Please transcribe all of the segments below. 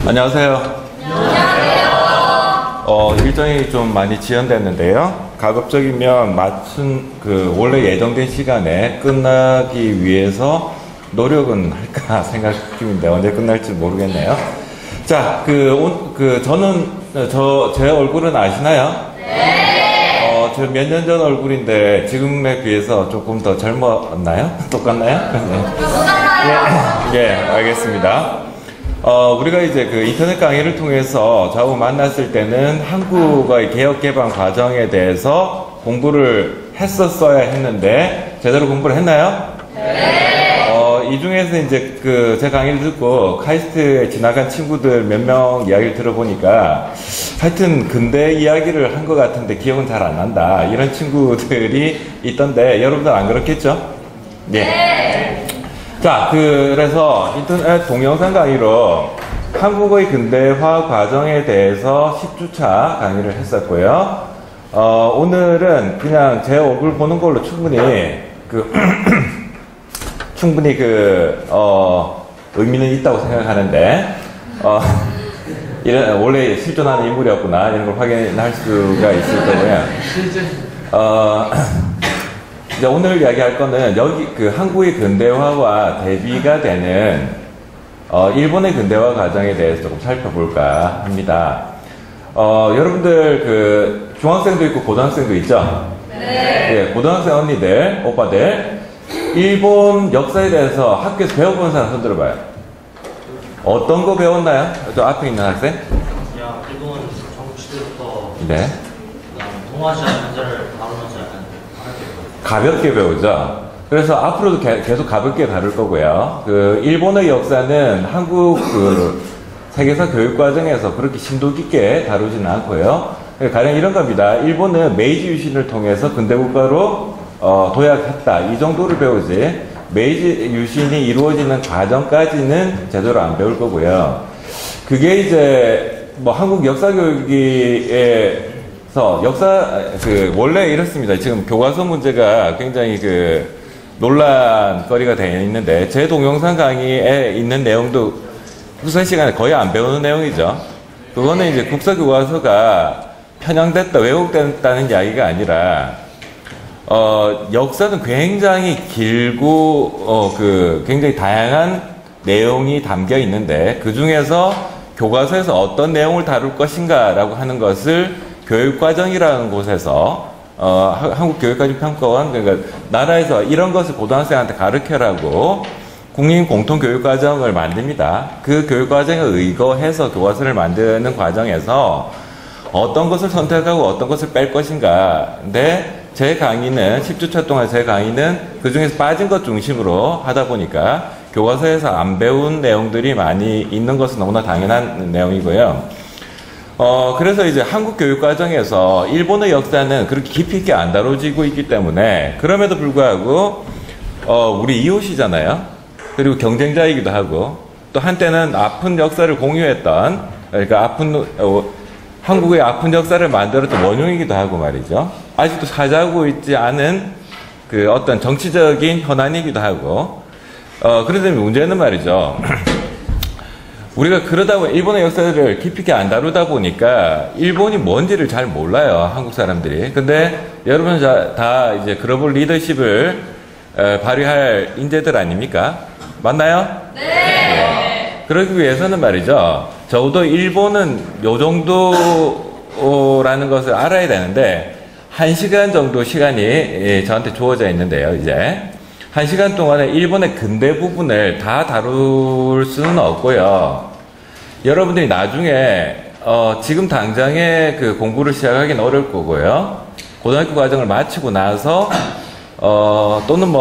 안녕하세요. 일정이 좀 많이 지연됐는데요. 가급적이면 맞춘 원래 예정된 시간에 끝나기 위해서 노력은 할까 생각 중인데 언제 끝날지 모르겠네요. 자, 제 얼굴은 아시나요? 네. 저 몇 년 전 얼굴인데 지금에 비해서 조금 더 젊었나요? 똑같나요? 네. 예, 알겠습니다. 우리가 이제 인터넷 강의를 통해서 좌우 만났을 때는 한국어의 개혁 개방 과정에 대해서 공부를 했었어야 했는데 제대로 공부를 했나요? 네. 이 중에서 이제 제 강의를 듣고 카이스트에 지나간 친구들 몇 명 이야기를 들어보니까 하여튼 근대 이야기를 한 것 같은데 기억은 잘 안 난다 이런 친구들이 있던데 여러분들 안 그렇겠죠? 네. 자, 그래서 인터넷 동영상 강의로 한국어의 근대화 과정에 대해서 10주차 강의를 했었고요. 오늘은 그냥 제 얼굴 보는 걸로 충분히 의미는 있다고 생각하는데, 원래 실존하는 인물이었구나, 이런 걸 확인할 수가 있을 거고요. 이제 오늘 이야기할 거는 여기 한국의 근대화와 대비가 되는 일본의 근대화 과정에 대해서 조금 살펴볼까 합니다. 여러분들 중학생도 있고 고등학생도 있죠? 네. 예, 고등학생 언니들, 오빠들 일본 역사에 대해서 학교에서 배워본 사람 손 들어봐요. 어떤 거 배웠나요? 저 앞에 있는 학생? 그냥 일본 전국시대부터 네. 동아시아 현재를 다루면서 약간 가볍게 배우죠. 그래서 앞으로도 계속 가볍게 다룰 거고요. 일본의 역사는 한국 세계사 교육 과정에서 그렇게 심도 깊게 다루지는 않고요. 가령 이런 겁니다. 일본은 메이지 유신을 통해서 근대국가로 도약했다. 이 정도를 배우지 메이지 유신이 이루어지는 과정까지는 제대로 안 배울 거고요. 그게 이제 한국 역사 교육에 원래 이렇습니다. 지금 교과서 문제가 굉장히 논란거리가 되어 있는데, 제 동영상 강의에 있는 내용도 국사 시간에 거의 안 배우는 내용이죠. 그거는 이제 국사 교과서가 편향됐다, 왜곡됐다는 이야기가 아니라, 역사는 굉장히 길고, 굉장히 다양한 내용이 담겨 있는데, 그 중에서 교과서에서 어떤 내용을 다룰 것인가라고 하는 것을 교육과정이라는 곳에서 한국교육과정평가원, 그러니까 나라에서 이런 것을 고등학생한테 가르쳐라고 국민공통교육과정을 만듭니다. 그 교육과정에 의거해서 교과서를 만드는 과정에서 어떤 것을 선택하고 어떤 것을 뺄 것인가. 근데 제 강의는 10주차 동안 제 강의는 그 중에서 빠진 것 중심으로 하다 보니까 교과서에서 안 배운 내용들이 많이 있는 것은 너무나 당연한 내용이고요. 그래서 이제 한국 교육 과정에서 일본의 역사는 그렇게 깊이 있게 안 다뤄지고 있기 때문에, 그럼에도 불구하고, 우리 이웃이잖아요. 그리고 경쟁자이기도 하고, 또 한때는 아픈 역사를 공유했던, 그러니까 한국의 아픈 역사를 만들었던 원흉이기도 하고 말이죠. 아직도 사자고 있지 않은 어떤 정치적인 현안이기도 하고, 그러다 보니 문제는 말이죠. 우리가 그러다 보니 일본의 역사를 깊이 있게 안 다루다 보니까 일본이 뭔지를 잘 몰라요, 한국 사람들이. 근데 여러분 다 이제 글로벌 리더십을 발휘할 인재들 아닙니까? 맞나요? 네. 네. 그러기 위해서는 말이죠. 적어도 일본은 요 정도라는 것을 알아야 되는데, 1시간 정도 시간이 저한테 주어져 있는데요, 이제. 1시간 동안에 일본의 근대 부분을 다 다룰 수는 없고요. 여러분들이 나중에 지금 당장에 공부를 시작하기는 어려울 거고요. 고등학교 과정을 마치고 나서 또는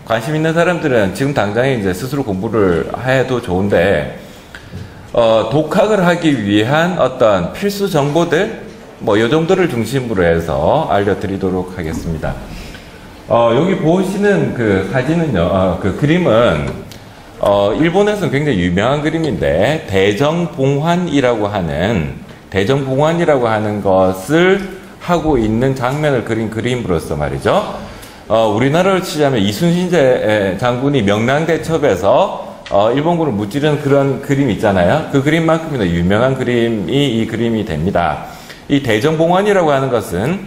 관심 있는 사람들은 지금 당장에 이제 스스로 공부를 해도 좋은데, 독학을 하기 위한 어떤 필수 정보들 요 정도를 중심으로 해서 알려드리도록 하겠습니다. 여기 보시는 사진은요, 그림은, 일본에서는 굉장히 유명한 그림인데, 대정봉환이라고 하는 것을 하고 있는 장면을 그린 그림으로서 말이죠. 우리나라로 치자면 이순신 장군이 명랑대첩에서 일본군을 무찌르는 그런 그림 있잖아요. 그 그림만큼이나 유명한 그림이 이 그림이 됩니다. 이 대정봉환이라고 하는 것은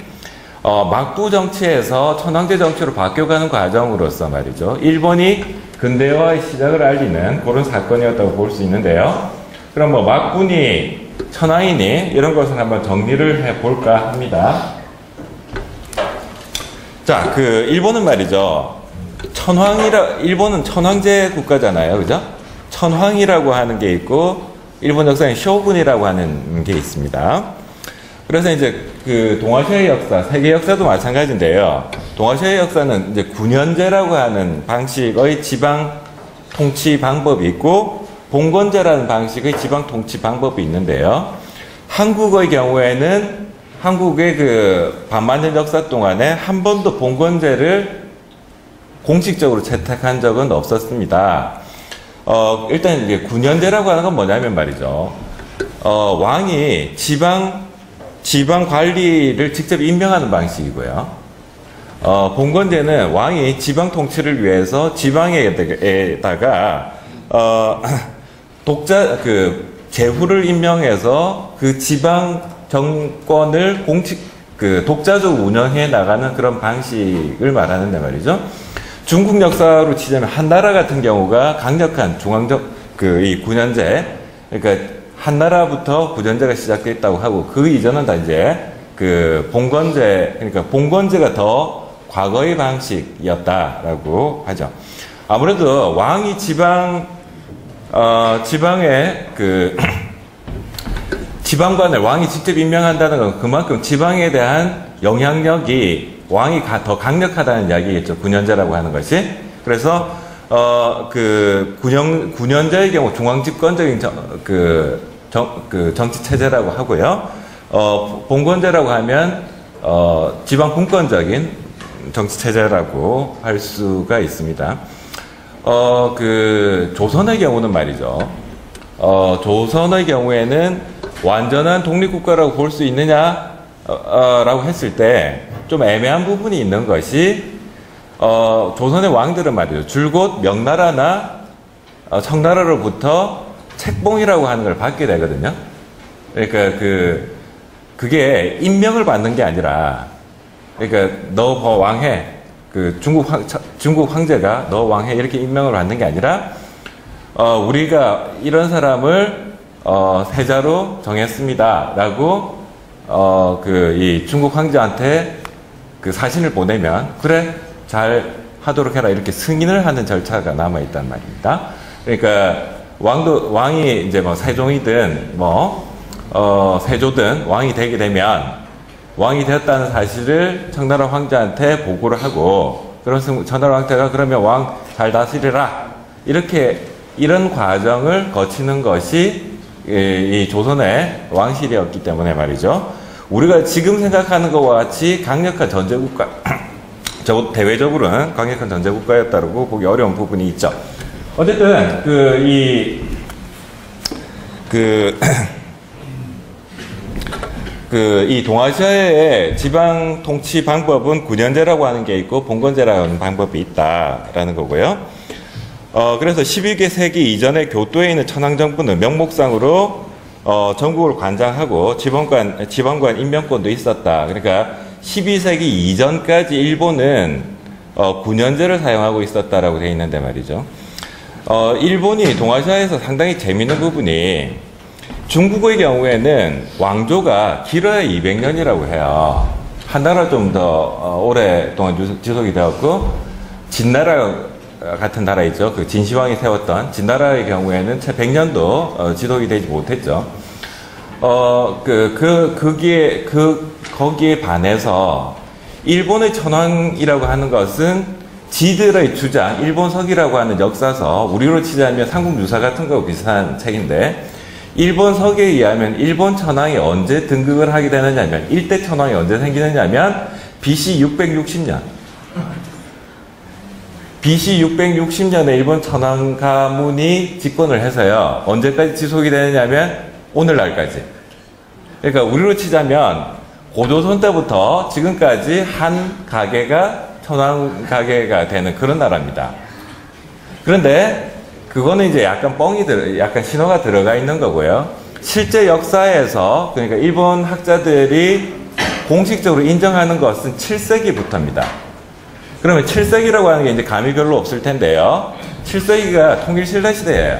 막부 정치에서 천황제 정치로 바뀌어가는 과정으로서 말이죠. 일본이 근대화의 시작을 알리는 그런 사건이었다고 볼 수 있는데요. 그럼 뭐 막군이 천황이니 이런 것을 한번 정리를 해볼까 합니다. 자, 일본은 말이죠. 일본은 천황제 국가잖아요. 그죠? 천황이라고 하는 게 있고, 일본 역사에 쇼군이라고 하는 게 있습니다. 그래서 이제 동아시아의 역사, 세계 역사도 마찬가지인데요. 동아시아의 역사는 이제 군현제라고 하는 방식의 지방 통치 방법이 있고, 봉건제라는 방식의 지방 통치 방법이 있는데요. 한국의 경우에는 한국의 반만년 역사 동안에 한 번도 봉건제를 공식적으로 채택한 적은 없었습니다. 일단 이제 군현제라고 하는 건 뭐냐면 말이죠. 왕이 지방 관리를 직접 임명하는 방식이고요. 봉건제는 왕이 지방 통치를 위해서 지방에다가 제후를 임명해서 그 지방 정권을 독자적으로 운영해 나가는 그런 방식을 말하는데 말이죠. 중국 역사로 치자면 한나라 같은 경우가 강력한 이 군현제, 그러니까 한나라부터 군현제가 시작됐다고 하고 그 이전은 다 이제 봉건제, 그러니까 봉건제가 더 과거의 방식이었다라고 하죠. 아무래도 왕이 지방관을 왕이 직접 임명한다는 건 그만큼 지방에 대한 영향력이 왕이 더 강력하다는 이야기겠죠. 군현제라고 하는 것이. 그래서 군현제의 경우 중앙집권적인 정치 체제라고 하고요. 봉건제라고 하면 지방 분권적인 정치 체제라고 할 수가 있습니다. 조선의 경우는 말이죠. 조선의 경우에는 완전한 독립국가라고 볼 수 있느냐, 라고 했을 때 좀 애매한 부분이 있는 것이, 조선의 왕들은 말이죠. 줄곧 명나라나 청나라로부터 책봉이라고 하는 걸 받게 되거든요. 그러니까 그게 임명을 받는 게 아니라, 그러니까 너 왕해. 중국 황제가 너 왕해 이렇게 임명을 받는 게 아니라 우리가 이런 사람을 세자로 정했습니다라고 이 중국 황제한테 사신을 보내면 그래 잘 하도록 해라 이렇게 승인을 하는 절차가 남아 있단 말입니다. 그러니까 왕이 이제 뭐 세종이든 세조든 왕이 되게 되면 왕이 되었다는 사실을 청나라 황제한테 보고를 하고, 그런 청나라 황제가 그러면 왕 잘 다스리라 이런 과정을 거치는 것이 이 조선의 왕실이었기 때문에 말이죠. 우리가 지금 생각하는 것과 같이 강력한 전제국가, 대외적으로는 강력한 전제국가였다고 보기 어려운 부분이 있죠. 어쨌든 이 동아시아의 지방 통치 방법은 군현제라고 하는 게 있고 봉건제라고 하는 방법이 있다라는 거고요. 그래서 12세기 이전에 교토에 있는 천황정부는 명목상으로 전국을 관장하고 지방관 임명권도 있었다. 그러니까 12세기 이전까지 일본은 군현제를 사용하고 있었다라고 되어 있는데 말이죠. 일본이 동아시아에서 상당히 재미있는 부분이 중국의 경우에는 왕조가 길어야 200년이라고 해요. 한나라 좀 더 오랫동안 지속이 되었고, 진나라 같은 나라 있죠. 진시황이 세웠던 진나라의 경우에는 채 100년도 지속이 되지 못했죠. 거기에 반해서 일본의 천황이라고 하는 것은 지들의 주장, 일본석이라고 하는 역사서, 우리로 치자면 삼국유사 같은 거하고 비슷한 책인데, 일본석에 의하면 일본 천황이 언제 등극을 하게 되느냐면, 일대 천황이 언제 생기느냐면 BC 660년. BC 660년에 일본 천황 가문이 집권을 해서요. 언제까지 지속이 되느냐면 오늘날까지. 그러니까 우리로 치자면 고조선 때부터 지금까지 한 가게가 천황 가게가 되는 그런 나라입니다. 그런데 그거는 이제 약간 약간 신호가 들어가 있는 거고요. 실제 역사에서, 그러니까 일본 학자들이 공식적으로 인정하는 것은 7세기부터입니다. 그러면 7세기라고 하는 게 이제 감이 별로 없을 텐데요. 7세기가 통일신라 시대예요.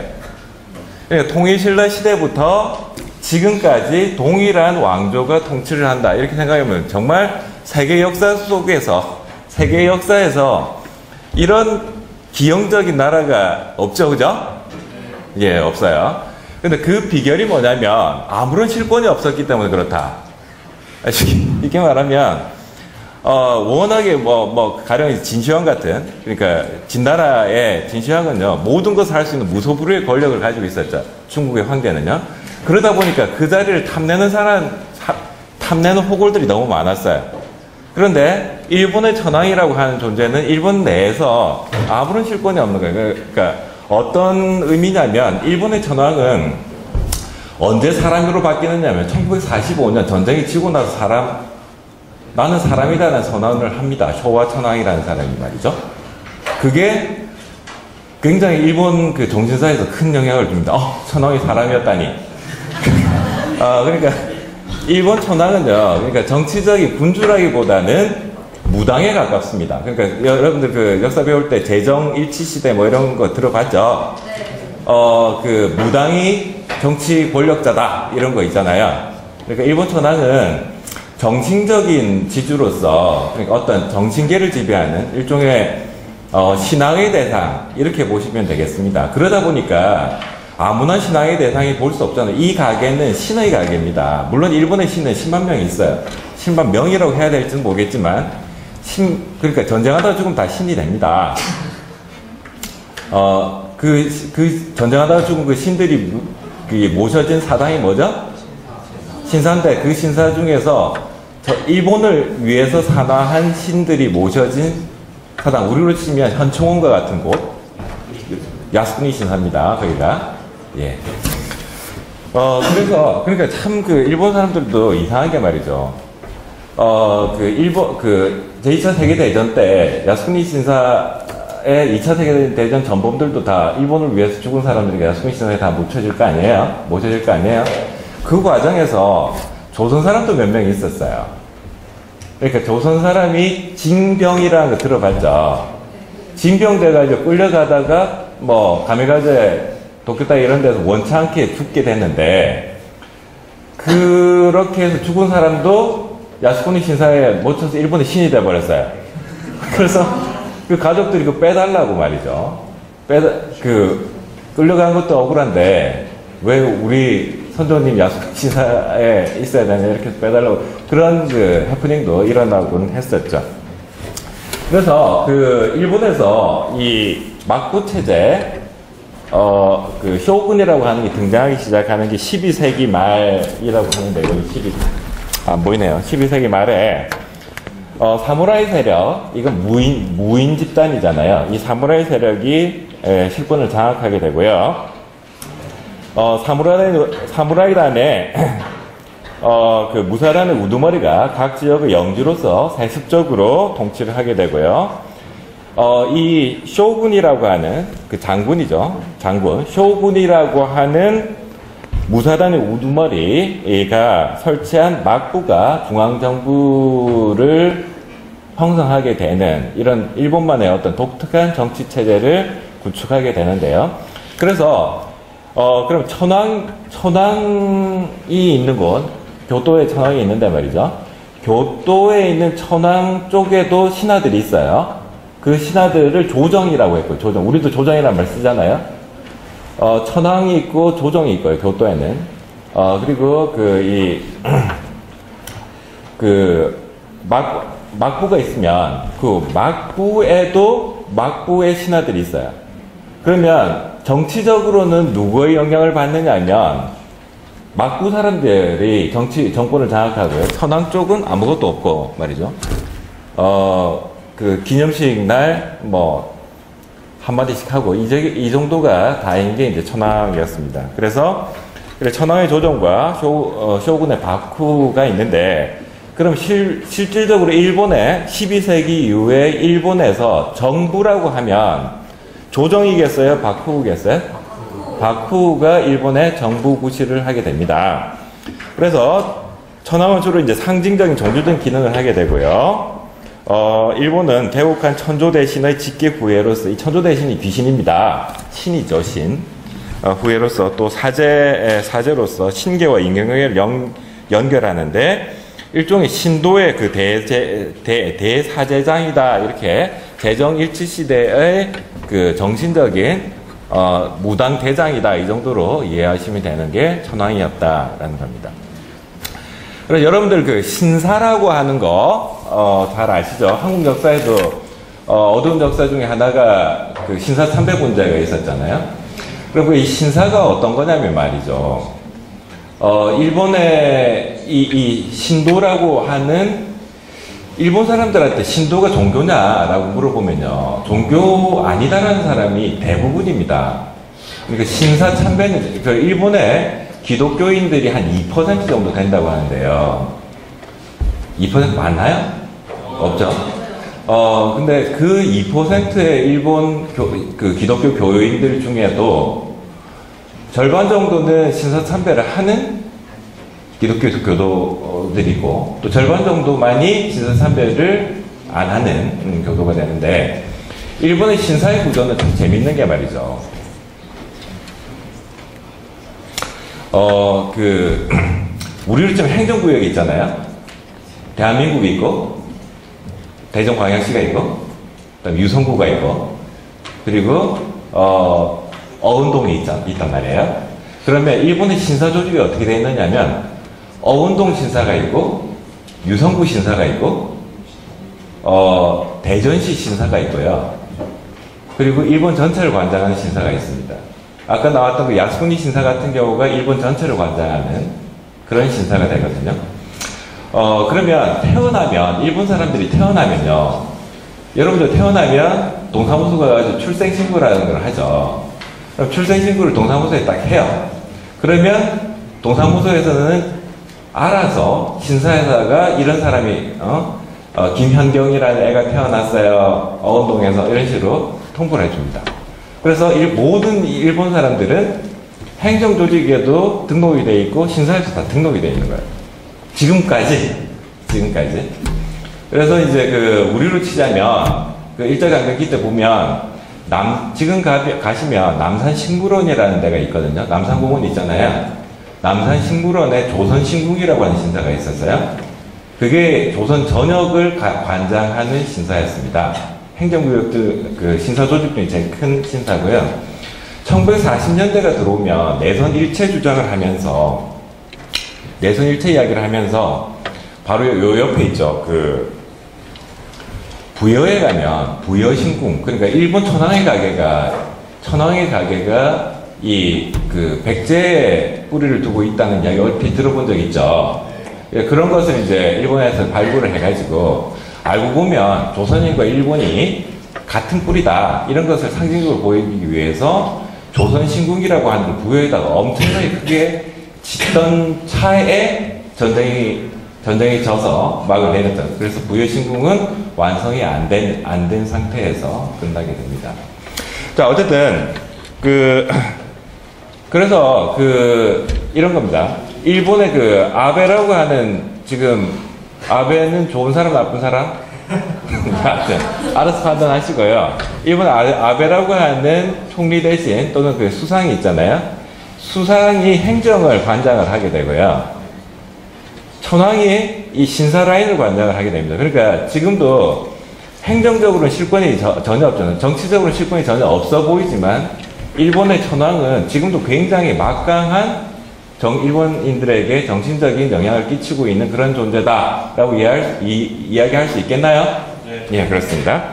그러니까 통일신라 시대부터 지금까지 동일한 왕조가 통치를 한다. 이렇게 생각하면 정말 세계 역사에서 이런 기형적인 나라가 없죠, 그죠? 예, 없어요. 근데 그 비결이 뭐냐면 아무런 실권이 없었기 때문에 그렇다. 이렇게 말하면 워낙에 가령 진시황 같은, 그러니까 진나라의 진시황은요 모든 것을 할 수 있는 무소불위의 권력을 가지고 있었죠. 중국의 황제는요. 그러다 보니까 그 자리를 탐내는 호골들이 너무 많았어요. 그런데 일본의 천황이라고 하는 존재는 일본 내에서 아무런 실권이 없는 거예요. 그러니까 어떤 의미냐면 일본의 천황은 언제 사람으로 바뀌느냐면 1945년 전쟁이 지고 나서 나는 사람이라는 선언을 합니다. 쇼와 천황이라는 사람이 말이죠. 그게 굉장히 일본 그 정신사에서 큰 영향을 줍니다. 천황이 사람이었다니. 그러니까 일본 천황은요, 그러니까 정치적인 군주라기보다는 무당에 가깝습니다. 그러니까 여러분들 그 역사 배울 때 제정 일치 시대 뭐 이런 거 들어봤죠? 그 무당이 정치 권력자다 이런 거 있잖아요. 그러니까 일본 천황은 정신적인 지주로서, 그러니까 어떤 정신계를 지배하는 일종의 신앙의 대상 이렇게 보시면 되겠습니다. 그러다 보니까 아무나 신앙의 대상이 볼 수 없잖아요. 이 가게는 신의 가게입니다. 물론 일본의 신은 10만 명이 있어요. 10만 명이라고 해야 될지는 모르겠지만 그러니까 전쟁하다가 죽으면 다 신이 됩니다. 전쟁하다가 죽은 그 신들이 모셔진 사당이 뭐죠? 신사인데 그 신사 중에서 일본을 위해서 산화한 신들이 모셔진 사당, 우리로 치면 현충원과 같은 곳, 야스쿠니 신사입니다. 거기가. 예. 그러니까 참 그 일본 사람들도 이상하게 말이죠. 제2차 세계대전 때 야스쿠니 신사의 2차 세계대전 전범들도 다 일본을 위해서 죽은 사람들이 야스쿠니 신사에 다 모셔질 거 아니에요? 그 과정에서 조선 사람도 몇 명 있었어요. 그러니까 조선 사람이 징병이라는 거 들어봤죠? 징병 돼가지고 끌려가다가 가메가제 도쿄다 이런 데서 원치 않게 죽게 됐는데, 그렇게 해서 죽은 사람도 야스쿠니 신사에 묻혀서 일본의 신이 돼버렸어요. 그래서 그 가족들이 그거 빼달라고 말이죠. 끌려간 것도 억울한데 왜 우리 선조님 야스쿠니 신사에 있어야 되냐 이렇게 빼달라고, 그런 그 해프닝도 일어나곤 했었죠. 그래서 일본에서 이 막부 체제, 그 쇼군이라고 하는 게 등장하기 시작하는 게 12세기 말이라고 하는데, 여기 안 보이네요. 12세기 말에 사무라이 세력, 이건 무인 집단이잖아요. 이 사무라이 세력이 실권을 장악하게 되고요. 사무라이단의 그 무사단의 우두머리가 각 지역의 영주로서 세습적으로 통치를 하게 되고요. 이 쇼군이라고 하는 그 장군이죠. 쇼군이라고 하는 무사단의 우두머리가 설치한 막부가 중앙정부를 형성하게 되는 이런 일본만의 어떤 독특한 정치 체제를 구축하게 되는데요. 그래서 그럼 천황이 있는 곳, 교토에 천황이 있는데 말이죠. 교토에 있는 천황 쪽에도 신하들이 있어요. 그 신하들을 조정이라고 했고요. 조정. 우리도 조정이라는 말 쓰잖아요. 천황이 있고 조정이 있고요. 교토에는. 그리고 막부가 있으면 그 막부에도 막부의 신하들이 있어요. 그러면 정치적으로는 누구의 영향을 받느냐면 막부 사람들이 정권을 장악하고요. 천황 쪽은 아무것도 없고 말이죠. 그 기념식 날 한마디씩 하고 이 정도가 다인 게 이제 천황이었습니다. 그래서 천황의 조정과 쇼군의 바쿠가 있는데, 그럼 실질적으로 일본의 12세기 이후에 일본에서 정부라고 하면 조정이겠어요? 박후우겠어요? 박후우가 일본의 정부 구실을 하게 됩니다. 그래서 천황은 주로 이제 상징적인 종주적 기능을 하게 되고요. 일본은 개국한 천조 대신의 직계 부회로서, 이 천조 대신이 귀신입니다. 신이죠, 신. 부회로서 또 사제로서 신계와 인경계를 연결하는데 일종의 신도의 그 대사제장이다. 이렇게 제정일치 시대의 그 정신적인 무당 대장이다. 이 정도로 이해하시면 되는 게 천황이었다라는 겁니다. 그래서 여러분들 그 신사라고 하는 거 잘 아시죠? 한국 역사에도 어두운 역사 중에 하나가 그 신사 참배 문제가 있었잖아요. 그리고 이 신사가 어떤 거냐면 말이죠. 일본의 이 신도라고 하는 일본 사람들한테 신도가 종교냐라고 물어보면요. 종교 아니다라는 사람이 대부분입니다. 그러니까 신사 참배는 그 일본의 기독교인들이 한 2% 정도 된다고 하는데요. 2% 맞나요? 없죠? 근데 그 2%의 일본 그 기독교 교인들 중에도 절반 정도는 신사 참배를 하는 기독교 교도들이고 또 절반 정도만이 신사 참배를 안 하는 교도가 되는데 일본의 신사의 구조는 좀 재밌는 게 말이죠. 우리로 치면 행정구역이 있잖아요. 대한민국이 있고 대전광역시가 있고 그다음에 유성구가 있고 그리고 어운동이 있단 말이에요. 그러면 일본의 신사 조직이 어떻게 되어 있느냐면 어운동 신사가 있고 유성구 신사가 있고 대전시 신사가 있고요. 그리고 일본 전체를 관장하는 신사가 있습니다. 아까 나왔던 그 야스쿠니 신사 같은 경우가 일본 전체를 관장하는 그런 신사가 되거든요. 그러면 태어나면 일본 사람들이 태어나면요. 여러분들 태어나면 동사무소 가가지고 출생신고라는 걸 하죠. 그럼 출생신고를 동사무소에 딱 해요. 그러면 동사무소에서는 알아서 신사에다가 이런 사람이 김현경이라는 애가 태어났어요. 어운동에서 이런 식으로 통보를 해줍니다. 그래서 모든 일본 사람들은 행정조직에도 등록이 돼 있고 신사에도 다 등록이 돼 있는 거예요. 지금까지. 그래서 이제 그 우리로 치자면 그 일제강점기 때 보면 지금 가시면 남산신구론이라는 데가 있거든요. 남산공원 있잖아요. 남산신구론에 조선신궁이라고 하는 신사가 있었어요. 그게 조선 전역을 관장하는 신사였습니다. 행정구역들 그 신사 조직 중에 제일 큰 신사고요. 1940년대가 들어오면 내선 일체 주장을 하면서 내선 일체 이야기를 하면서 바로 요 옆에 있죠. 그 부여에 가면 부여신궁 그러니까 일본 천황의 가게가 이 그 백제에 뿌리를 두고 있다는 이야기 얼핏 들어본 적 있죠. 그런 것을 이제 일본에서 발굴을 해가지고 알고 보면 조선인과 일본이 같은 뿌리다 이런 것을 상징적으로 보이기 위해서 조선신궁이라고 하는 걸 부여에다가 엄청나게 크게 짓던 차에 전쟁이 져서 막을 내렸죠. 그래서 부여신궁은 완성이 안 된 상태에서 끝나게 됩니다. 자, 어쨌든 그래서 이런 겁니다. 일본의 그 아베라고 하는 지금 아베는 좋은 사람 나쁜 사람? 알아서 판단하시고요. 일본 아베라고 하는 총리 대신 또는 그 수상이 있잖아요. 수상이 행정을 관장을 하게 되고요. 천황이 이 신사 라인을 관장을 하게 됩니다. 그러니까 지금도 행정적으로는 실권이 전혀 없잖아요. 정치적으로는 실권이 전혀 없어 보이지만 일본의 천황은 지금도 굉장히 막강한 일본인들에게 정신적인 영향을 끼치고 있는 그런 존재다라고 이야기할 수 있겠나요? 네. 예, 그렇습니다.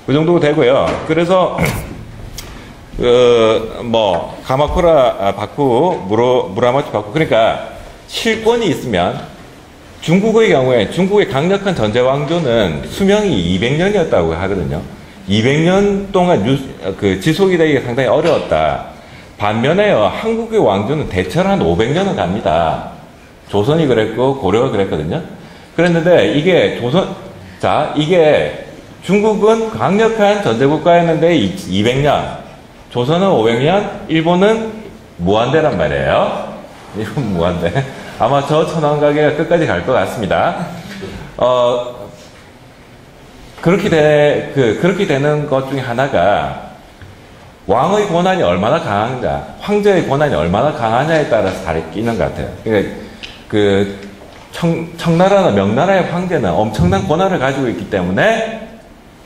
그 정도 되고요. 그래서 가마쿠라 바쿠, 무라마치 바쿠 그러니까 실권이 있으면 중국의 경우에 중국의 강력한 전제 왕조는 수명이 200년이었다고 하거든요. 200년 동안 지속이 되기가 상당히 어려웠다. 반면에요, 한국의 왕조는 대체로 한 500년은 갑니다. 조선이 그랬고, 고려가 그랬거든요. 그랬는데, 이게 중국은 강력한 전제국가였는데 200년, 조선은 500년, 일본은 무한대란 말이에요. 일본 무한대. 아마 저 천원 가게가 끝까지 갈 것 같습니다. 그렇게 되는 것 중에 하나가 왕의 권한이 얼마나 강한가, 황제의 권한이 얼마나 강하냐에 따라서 다르게 끼는 것 같아요. 그러니까 청나라나 명나라의 황제는 엄청난 권한을 가지고 있기 때문에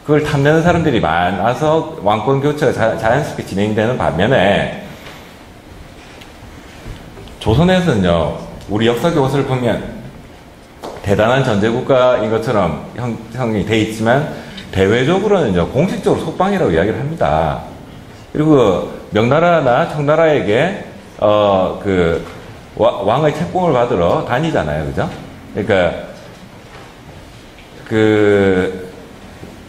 그걸 탐내는 사람들이 많아서 왕권 교체가 자연스럽게 진행되는 반면에 조선에서는요, 우리 역사 교과서를 보면 대단한 전제국가인 것처럼 형성이 돼 있지만 대외적으로는요, 공식적으로 속방이라고 이야기를 합니다. 그리고 명나라나 청나라에게 왕의 책봉을 받으러 다니잖아요, 그죠? 그러니까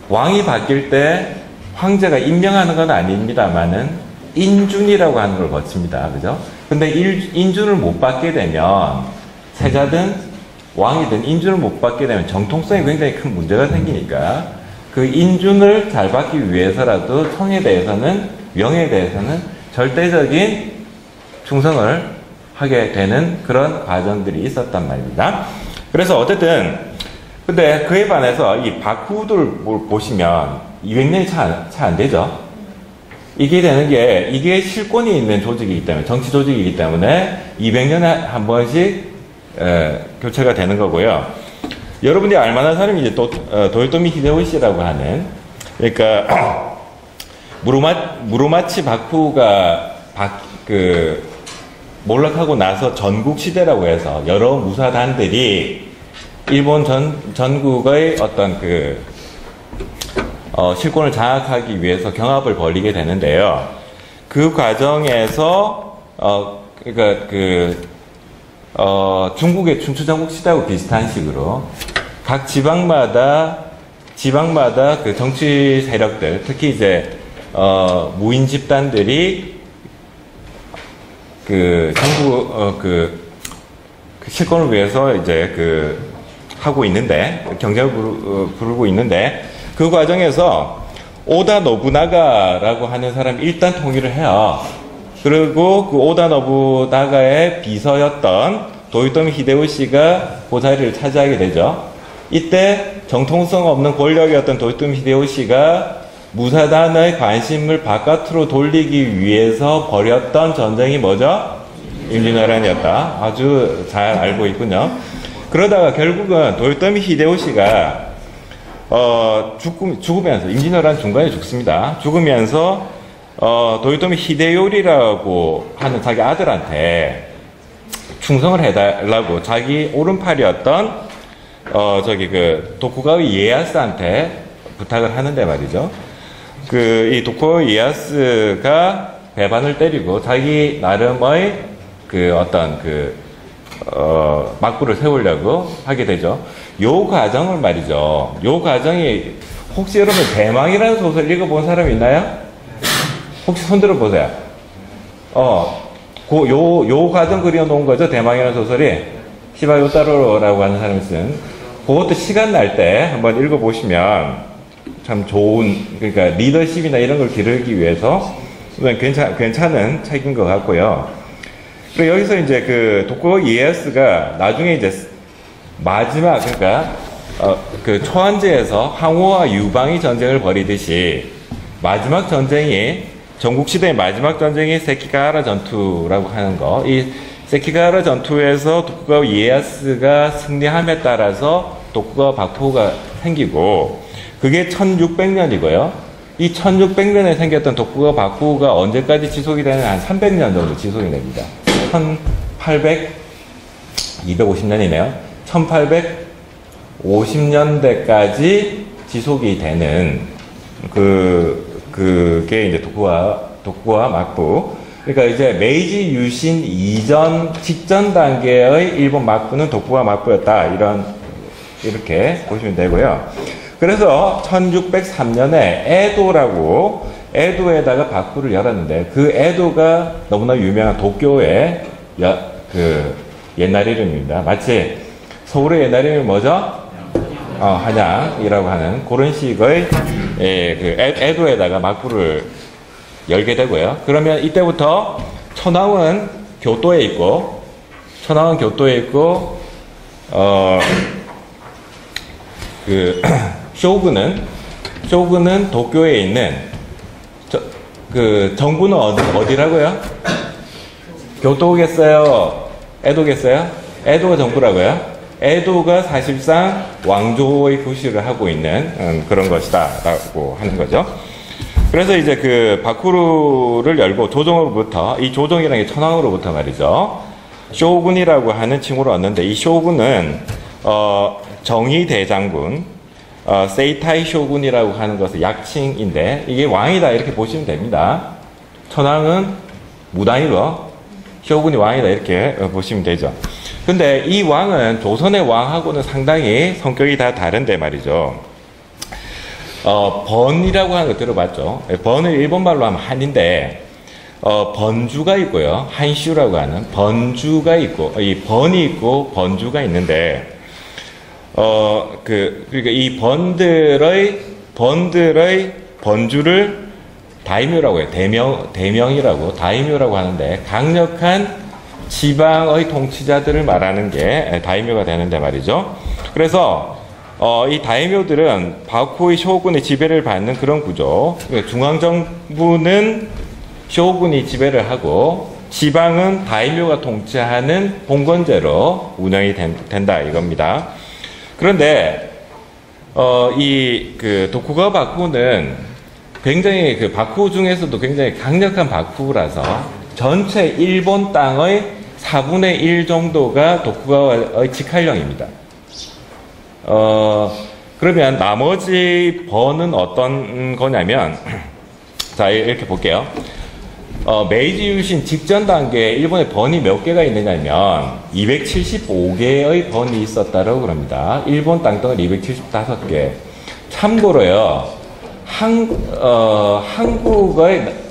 왕이 바뀔 때 황제가 임명하는 건 아닙니다만은 인준이라고 하는 걸 거칩니다, 그죠? 근데 인준을 못 받게 되면 세자든 왕이든 인준을 못 받게 되면 정통성에 굉장히 큰 문제가 생기니까 그 인준을 잘 받기 위해서라도 청에 대해서는, 명에 대해서는 절대적인 충성을 하게 되는 그런 과정들이 있었단 말입니다. 그래서 어쨌든 근데 그에 반해서 이 박후들 보시면 200년이 차 안 되죠. 이게 되는 게 이게 실권이 있는 조직이기 때문에, 정치 조직이기 때문에 200년에 한 번씩 교체가 되는 거고요. 여러분들이 알만한 사람이 이제 도요토미 히데요시라고 하는, 그러니까 무로마치 박후가 몰락하고 나서 전국시대라고 해서 여러 무사단들이 일본 전국의 어떤 실권을 장악하기 위해서 경합을 벌이게 되는데요. 그 과정에서 중국의 춘추전국시대하고 비슷한 식으로 각 지방마다 그 정치 세력들, 특히 이제 무인 집단들이 정부 실권을 위해서 이제 하고 있는데, 경쟁을 부르고 있는데, 그 과정에서 오다 노부나가라고 하는 사람이 일단 통일을 해요. 그리고 그 오다 노부나가의 비서였던 도요토미 히데요시가 그 자리를 차지하게 되죠. 이때 정통성 없는 권력이었던 도요토미 히데요시가 무사단의 관심을 바깥으로 돌리기 위해서 벌였던 전쟁이 뭐죠? 임진왜란이었다. 아주 잘 알고 있군요. 그러다가 결국은 도요토미 히데요시가 죽으면서, 임진왜란 중간에 죽습니다. 죽으면서 도요토미 히데요리라고 하는 자기 아들한테 충성을 해달라고 자기 오른팔이었던 도쿠가와 이에야스한테 부탁을 하는데 말이죠. 이 도쿠가와 이에야스가 배반을 때리고 자기 나름의 막부를 세우려고 하게 되죠. 요 과정을 말이죠. 요 과정이, 혹시 여러분 대망이라는 소설 읽어본 사람 있나요? 혹시 손들어 보세요. 요 과정 그려놓은 거죠. 대망이라는 소설이. 시바 요타로라고 하는 사람이 쓴. 그것도 시간 날 때 한번 읽어보시면 참 좋은, 그러니까 리더십이나 이런 걸 기르기 위해서 괜찮은 책인 것 같고요. 그리고 여기서 이제 도쿠가와 이에야스가 나중에 이제 마지막, 그러니까 초안제에서 항오와 유방이 전쟁을 벌이듯이 마지막 전쟁이, 전국시대의 마지막 전쟁이 세키가하라 전투라고 하는 거. 이 세키가하라 전투에서 도쿠가와 이에야스가 승리함에 따라서 도쿠가와 박부가 생기고, 그게 1600년이고요. 이 1600년에 생겼던 도쿠가와 박부가 언제까지 지속이 되는, 한 300년 정도 지속이 됩니다. 250년이네요. 1850년대까지 지속이 되는 그게 이제 도쿠가와 막부. 그러니까 이제 메이지 유신 이전 직전 단계의 일본 막부는 도쿠가와 막부였다. 이렇게 보시면 되고요. 그래서 1603년에 에도에다가 박부를 열었는데, 그 에도가 너무나 유명한 도쿄의 옛날 이름입니다. 마치 서울의 옛날 이름이 뭐죠? 한양이라고 하는 그런 식의 그 에도에다가 막부를 열게 되고요. 그러면 이때부터 천황은 교토에 있고 그 쇼군은 도쿄에 있는 그 정부는 어디라고요? 교토겠어요? 에도겠어요? 에도가 정부라고요? 에도가 사실상 왕조의 구실을 하고 있는 그런 것이다라고 하는 거죠. 그래서 이제 그 바쿠르를 열고 조정으로부터, 이 조정이라는 게 천황으로부터 말이죠, 쇼군이라고 하는 칭호를 얻는데, 이 쇼군은 정의 대장군, 세이타이 쇼군이라고 하는 것은 약칭인데, 이게 왕이다 이렇게 보시면 됩니다. 천황은 무당이고 쇼군이 왕이다 이렇게 보시면 되죠. 근데 이 왕은 조선의 왕하고는 상당히 성격이 다 다른데 말이죠. 번이라고 하는 거 들어봤죠? 번을 일본말로 하면 한인데, 번주가 있고요. 한슈라고 하는 번주가 있고, 이 번이 있고 번주가 있는데, 그러니까 이 번들의 번주를 다이묘라고 해요. 대명이라고, 다이묘라고 하는데, 강력한 지방의 통치자들을 말하는 게 다이묘가 되는데 말이죠. 그래서 이 다이묘들은 바쿠의 쇼군의 지배를 받는 그런 구조. 중앙정부는 쇼군이 지배를 하고 지방은 다이묘가 통치하는 봉건제로 운영이 된다 이겁니다. 그런데 이 그 도쿠가와 바쿠는 굉장히 그 바쿠 중에서도 굉장히 강력한 바쿠라서 전체 일본 땅의 4분의 1 정도가 도쿠가와의 직할령입니다. 그러면 나머지 번은 어떤 거냐면, 자, 이렇게 볼게요. 메이지 유신 직전 단계에 일본에 번이 몇 개가 있느냐면 275개의 번이 있었다고 그럽니다. 일본 땅덩을 275개. 참고로요,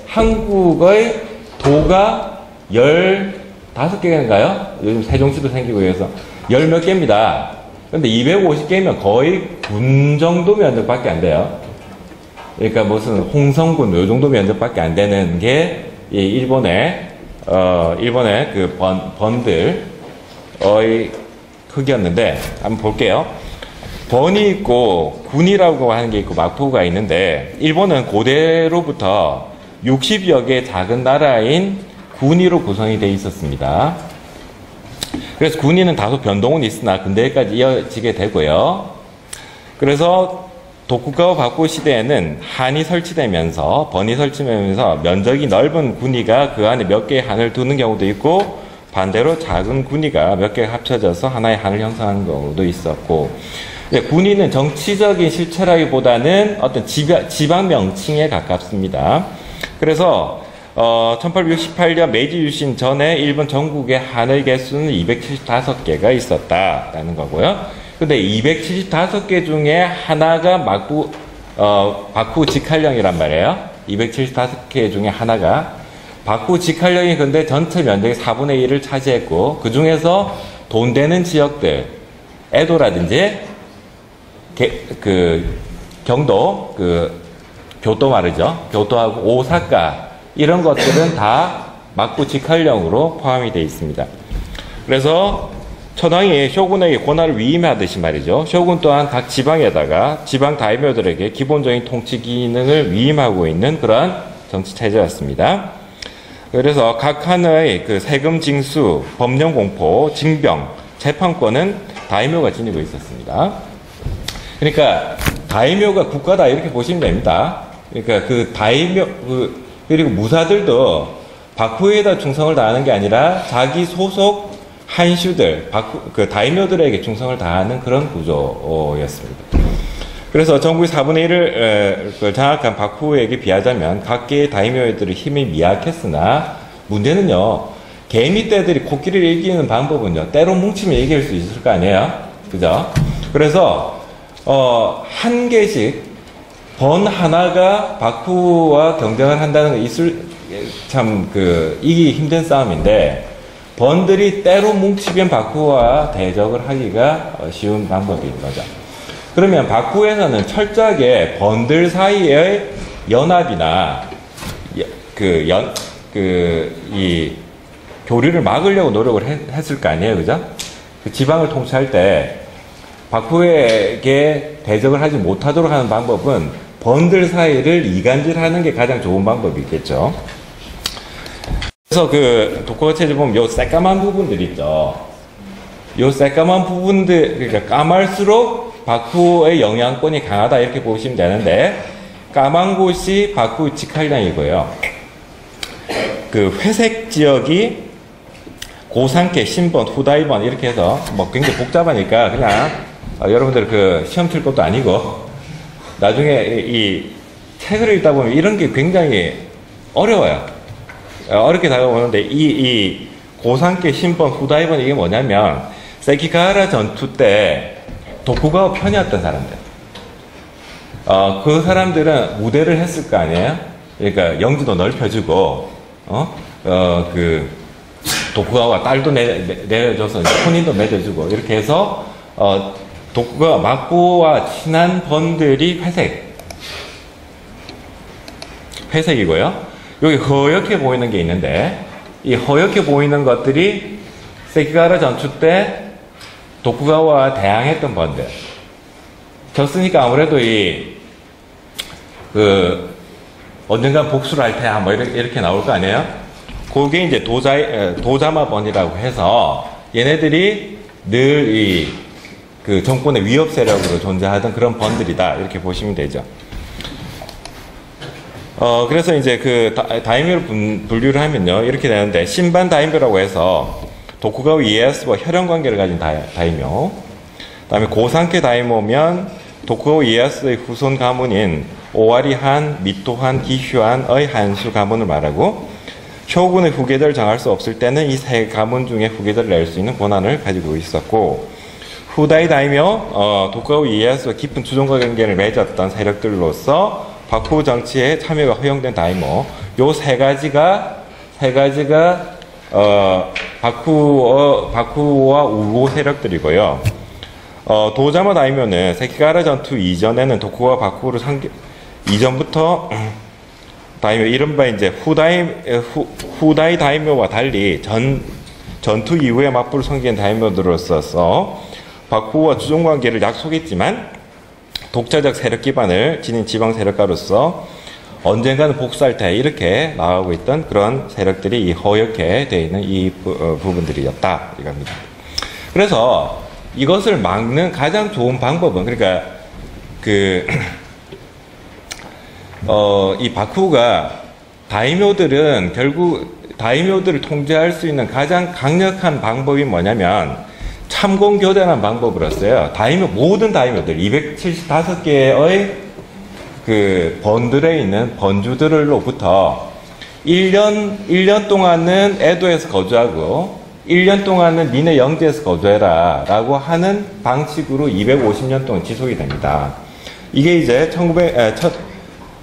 한국의 도가 15개인가요? 요즘 세종시도 생기고 해서 10몇 개입니다. 근데 250개면 거의 군 정도 면적밖에 안 돼요. 그러니까 무슨 홍성군 요 정도 면적밖에 안 되는 게 이 일본의 그 번들의 크기였는데, 한번 볼게요. 번이 있고 군이라고 하는 게 있고 막부가 있는데, 일본은 고대로부터 60여 개 작은 나라인 군위로 구성이 되어 있었습니다. 그래서 군위는 다소 변동은 있으나 근대까지 이어지게 되고요. 그래서 도쿠가와 바쿠 시대에는 한이 설치되면서, 번이 설치되면서 면적이 넓은 군위가 그 안에 몇 개의 한을 두는 경우도 있고, 반대로 작은 군위가 몇 개가 합쳐져서 하나의 한을 형성하는 경우도 있었고, 군위는 정치적인 실체라기보다는 어떤 지방 명칭에 가깝습니다. 그래서 1868년 메이지 유신 전에 일본 전국의 한의 개수는 275개가 있었다라는 거고요. 근데 275개 중에 하나가 바쿠 직할령이란 말이에요. 275개 중에 하나가 바쿠 직할령이, 근데 전체 면적의 4분의 1을 차지했고, 그 중에서 돈 되는 지역들, 에도라든지 경도, 교토 말이죠. 교토하고 오사카, 이런 것들은 다 막부 직할령으로 포함이 되어 있습니다. 그래서 천황이 쇼군에게 권한을 위임하듯이 말이죠, 쇼군 또한 각 지방에다가 지방 다이묘들에게 기본적인 통치 기능을 위임하고 있는 그러한 정치 체제였습니다. 그래서 각 한의 그 세금 징수, 법령 공포, 징병, 재판권은 다이묘가 지니고 있었습니다. 그러니까 다이묘가 국가다 이렇게 보시면 됩니다. 그러니까 그 다이묘, 그리고 무사들도 바쿠에다 충성을 다하는 게 아니라 자기 소속 한슈들, 그 다이묘들에게 충성을 다하는 그런 구조였습니다. 그래서 정부의 4분의 1을 장악한 바쿠에게 비하자면 각계의 다이묘들의 힘이 미약했으나, 문제는요, 개미떼들이 코끼리를 이기는 방법은요, 때로 뭉치면 이길 수 있을 거 아니에요? 그죠? 그래서 한 개씩 번 하나가 바쿠와 경쟁을 한다는 건 이기기 힘든 싸움인데, 번들이 때로 뭉치면 바쿠와 대적을 하기가 쉬운 방법인 거죠. 그러면 박후에서는 철저하게 번들 사이의 연합이나 이 교류를 막으려고 노력을 했을 거 아니에요, 그죠? 그 지방을 통치할 때 박후에게 대적을 하지 못하도록 하는 방법은 번들 사이를 이간질하는 게 가장 좋은 방법이겠죠. 그래서 그 도쿠가와 체제 보면 요 새까만 부분들 있죠. 요 새까만 부분들, 그러니까 까말수록 박후의 영향권이 강하다 이렇게 보시면 되는데, 까만 곳이 박후 직할량이고요. 그 회색 지역이 고상계, 신번, 후다이번 이렇게 해서 뭐 굉장히 복잡하니까 그냥 여러분들 그 시험 칠 것도 아니고 나중에 이 책을 읽다 보면 이런 게 굉장히 어려워요. 어렵게 다가오는데 이 고상계, 신번, 후다이번 이게 뭐냐면 세키가하라 전투 때 도쿠가와 편이었던 사람들. 그 사람들은 무대를 했을 거 아니에요? 그러니까 영지도 넓혀주고, 그 도쿠가와 딸도 내려줘서 혼인도 맺어주고 이렇게 해서 도쿠가 막부와 친한 번들이 회색이고요. 여기 허옇게 보이는 게 있는데 이 허옇게 보이는 것들이 세키가하라 전투 때 도쿠가와 대항했던 번들. 졌으니까 아무래도 언젠간 복수를 할 테야 뭐 이렇게 나올 거 아니에요? 그게 이제 도자마번이라고 해서 얘네들이 늘 그 정권의 위협 세력으로 존재하던 그런 번들이다 이렇게 보시면 되죠. 그래서 이제 그 다이묘를 분류를 하면요 이렇게 되는데, 신반 다이묘라고 해서 도쿠가와 이에야스와 혈연 관계를 가진 다이묘. 그다음에 고상케 다이묘면 도쿠가와 이에야스의 후손 가문인 오와리한, 미토한, 기휴한의 한수 가문을 말하고, 쇼군의 후계자를 정할 수 없을 때는 이 세 가문 중에 후계자를 낼 수 있는 권한을 가지고 있었고, 후다이 다이묘, 도쿠가와 이에야스와 깊은 주종과 관계를 맺었던 세력들로서 박후 정치에 참여가 허용된 다이모. 요 세 가지가 박후와 우호 세력들이고요. 도자마 다이묘는 세키가하라 전투 이전에는 도쿠가와 박후를 이전부터 다이묘, 이른바 이제 후다이 다이묘와 달리 전투 이후에 맞불을 섬긴 다이묘들로서 박후와 주종 관계를 약속했지만 독자적 세력 기반을 지닌 지방 세력가로서 언젠가는 복수할 테 이렇게 나가고 있던 그런 세력들이 이 허옇게 되어 있는 이 부분들이었다 이겁니다. 그래서 이것을 막는 가장 좋은 방법은, 그러니까 이 박후가 다이묘들은 결국 다이묘들을 통제할 수 있는 가장 강력한 방법이 뭐냐면 참공교대라는 방법으로써요. 모든 다이묘들 275개의 그 번들에 있는 번주들로부터 1년 동안은 에도에서 거주하고 1년 동안은 니네 영지에서 거주해라 라고 하는 방식으로 250년 동안 지속이 됩니다. 이게 이제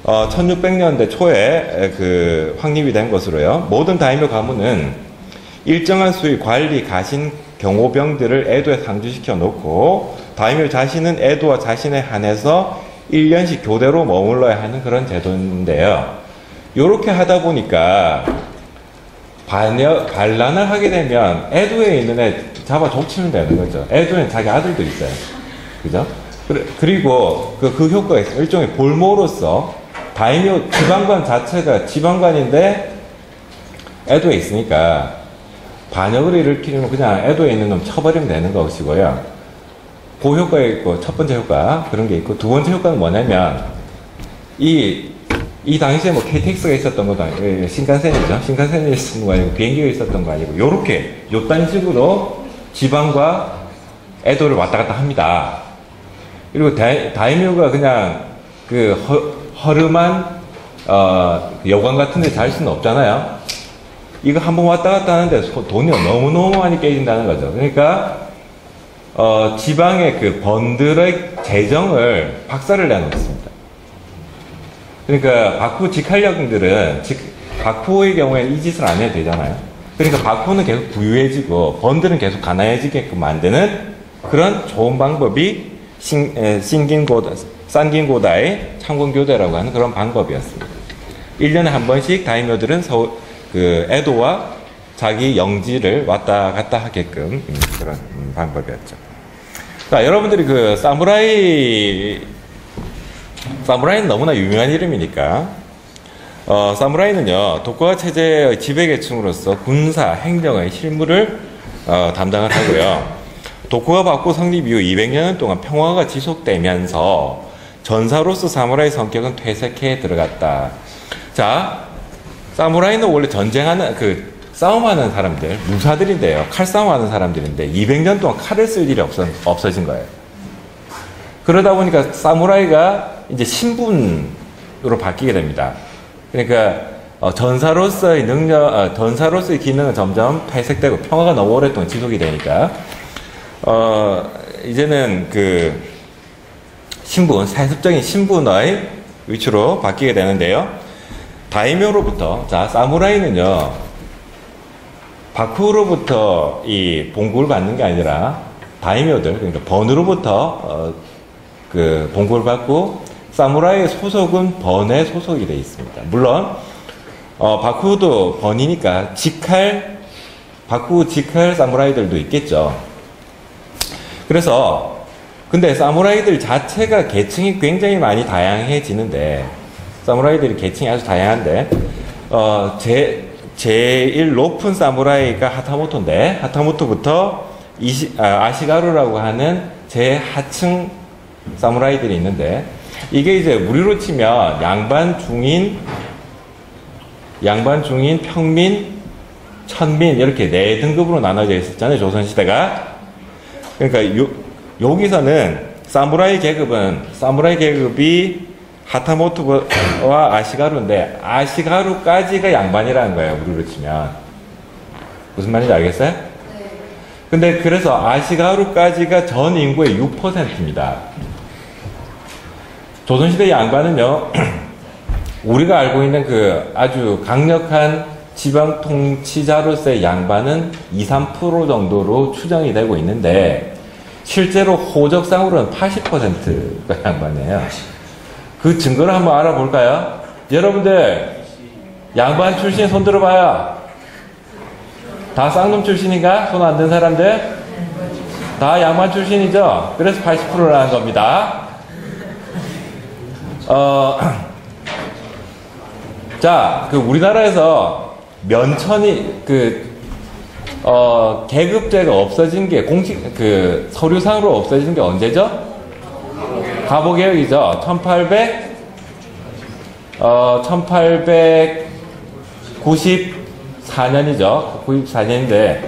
1600년대 초에 확립이 된 것으로요. 모든 다이묘 가문은 일정한 수의 관리, 가신, 경호병들을 에도에 상주시켜 놓고 다이묘 자신은 에도와 자신에 한해서 1년씩 교대로 머물러야 하는 그런 제도인데요. 이렇게 하다 보니까 반란을 하게 되면 에도에 있는 애 잡아 족치면 되는 거죠. 에도에는 자기 아들도 있어요. 그죠? 그리고 그 효과가 있어요. 일종의 볼모로서 다이묘 지방관 자체가 지방관인데 에도에 있으니까 반역을 일으키려면 그냥 에도에 있는 놈 쳐버리면 되는 것이고요. 그 효과가 있고, 첫 번째 효과, 그런 게 있고, 두 번째 효과는 뭐냐면, 이 당시에 뭐 KTX가 있었던 것도 아니고, 신칸센이죠. 신칸센이 있었던 거 아니고, 비행기가 있었던 거 아니고, 요딴 식으로 지방과 에도를 왔다 갔다 합니다. 그리고 다이묘가 그냥 허름한, 여관 같은 데 잘 수는 없잖아요. 이거 한번 왔다 갔다 하는데 돈이 너무너무 많이 깨진다는 거죠. 그러니까 지방의 그 번들의 재정을 박살을 내놓습니다. 그러니까 박후 직할력들은 박후의 경우에는 이 짓을 안 해도 되잖아요. 그러니까 박후는 계속 부유해지고 번들은 계속 가난해지게끔 만드는 그런 좋은 방법이 산긴고다의 창군교대라고 하는 그런 방법이었습니다. 1년에 한 번씩 다이묘들은 에도와 자기 영지를 왔다 갔다 하게끔 그런 방법이었죠. 자, 여러분들이 그 사무라이는 너무나 유명한 이름이니까, 사무라이는요, 도쿠가와 체제의 지배계층으로서 군사, 행정의 실무를 담당을 하고요. 도쿠가와 바꾸 성립 이후 200년 동안 평화가 지속되면서 전사로서 사무라이 성격은 퇴색해 들어갔다. 자, 사무라이는 원래 싸움하는 사람들, 무사들인데요. 칼싸움하는 사람들인데 200년 동안 칼을 쓸 일이 없어진 거예요. 그러다 보니까 사무라이가 이제 신분으로 바뀌게 됩니다. 그러니까 전사로서의 전사로서의 기능은 점점 퇴색되고 평화가 너무 오랫동안 지속이 되니까 이제는 그 세습적인 신분의 위치로 바뀌게 되는데요. 다이묘로부터, 자, 사무라이는요, 바쿠로부터 이 봉급을 받는 게 아니라 다이묘들, 그러니까 번으로부터 그 봉급을 받고, 사무라이의 소속은 번에 소속이 되어 있습니다. 물론 바쿠도 번이니까 바쿠 직할 사무라이들도 있겠죠. 그래서 근데 사무라이들 자체가 계층이 굉장히 많이 다양해지는데, 사무라이들이 계층이 아주 다양한데 제일 높은 사무라이가 하타모토인데, 하타모토부터 아시가루라고 하는 제하층 사무라이들이 있는데, 이게 이제 우리로 치면 양반, 중인, 평민, 천민 이렇게 4등급으로 나눠져 있었잖아요, 조선시대가. 그러니까 여기서는 사무라이 계급이 하타모토와 아시가루인데, 아시가루까지가 양반이라는 거예요, 우리로 치면. 무슨 말인지 알겠어요? 네. 근데 그래서 아시가루까지가 전 인구의 6%입니다. 조선시대 양반은요, 우리가 알고 있는 그 아주 강력한 지방 통치자로서의 양반은 2~3% 정도로 추정이 되고 있는데, 실제로 호적상으로는 80%가 양반이에요. 그 증거를 한번 알아볼까요? 여러분들, 양반 출신 손 들어봐요. 다 쌍놈 출신인가? 손 안 든 사람들? 다 양반 출신이죠? 그래서 80%라는 겁니다. 자, 그 우리나라에서 면천이 계급제가 없어진 게 서류상으로 없어진 게 언제죠? 가보개혁이죠. 1894년이죠. 94년인데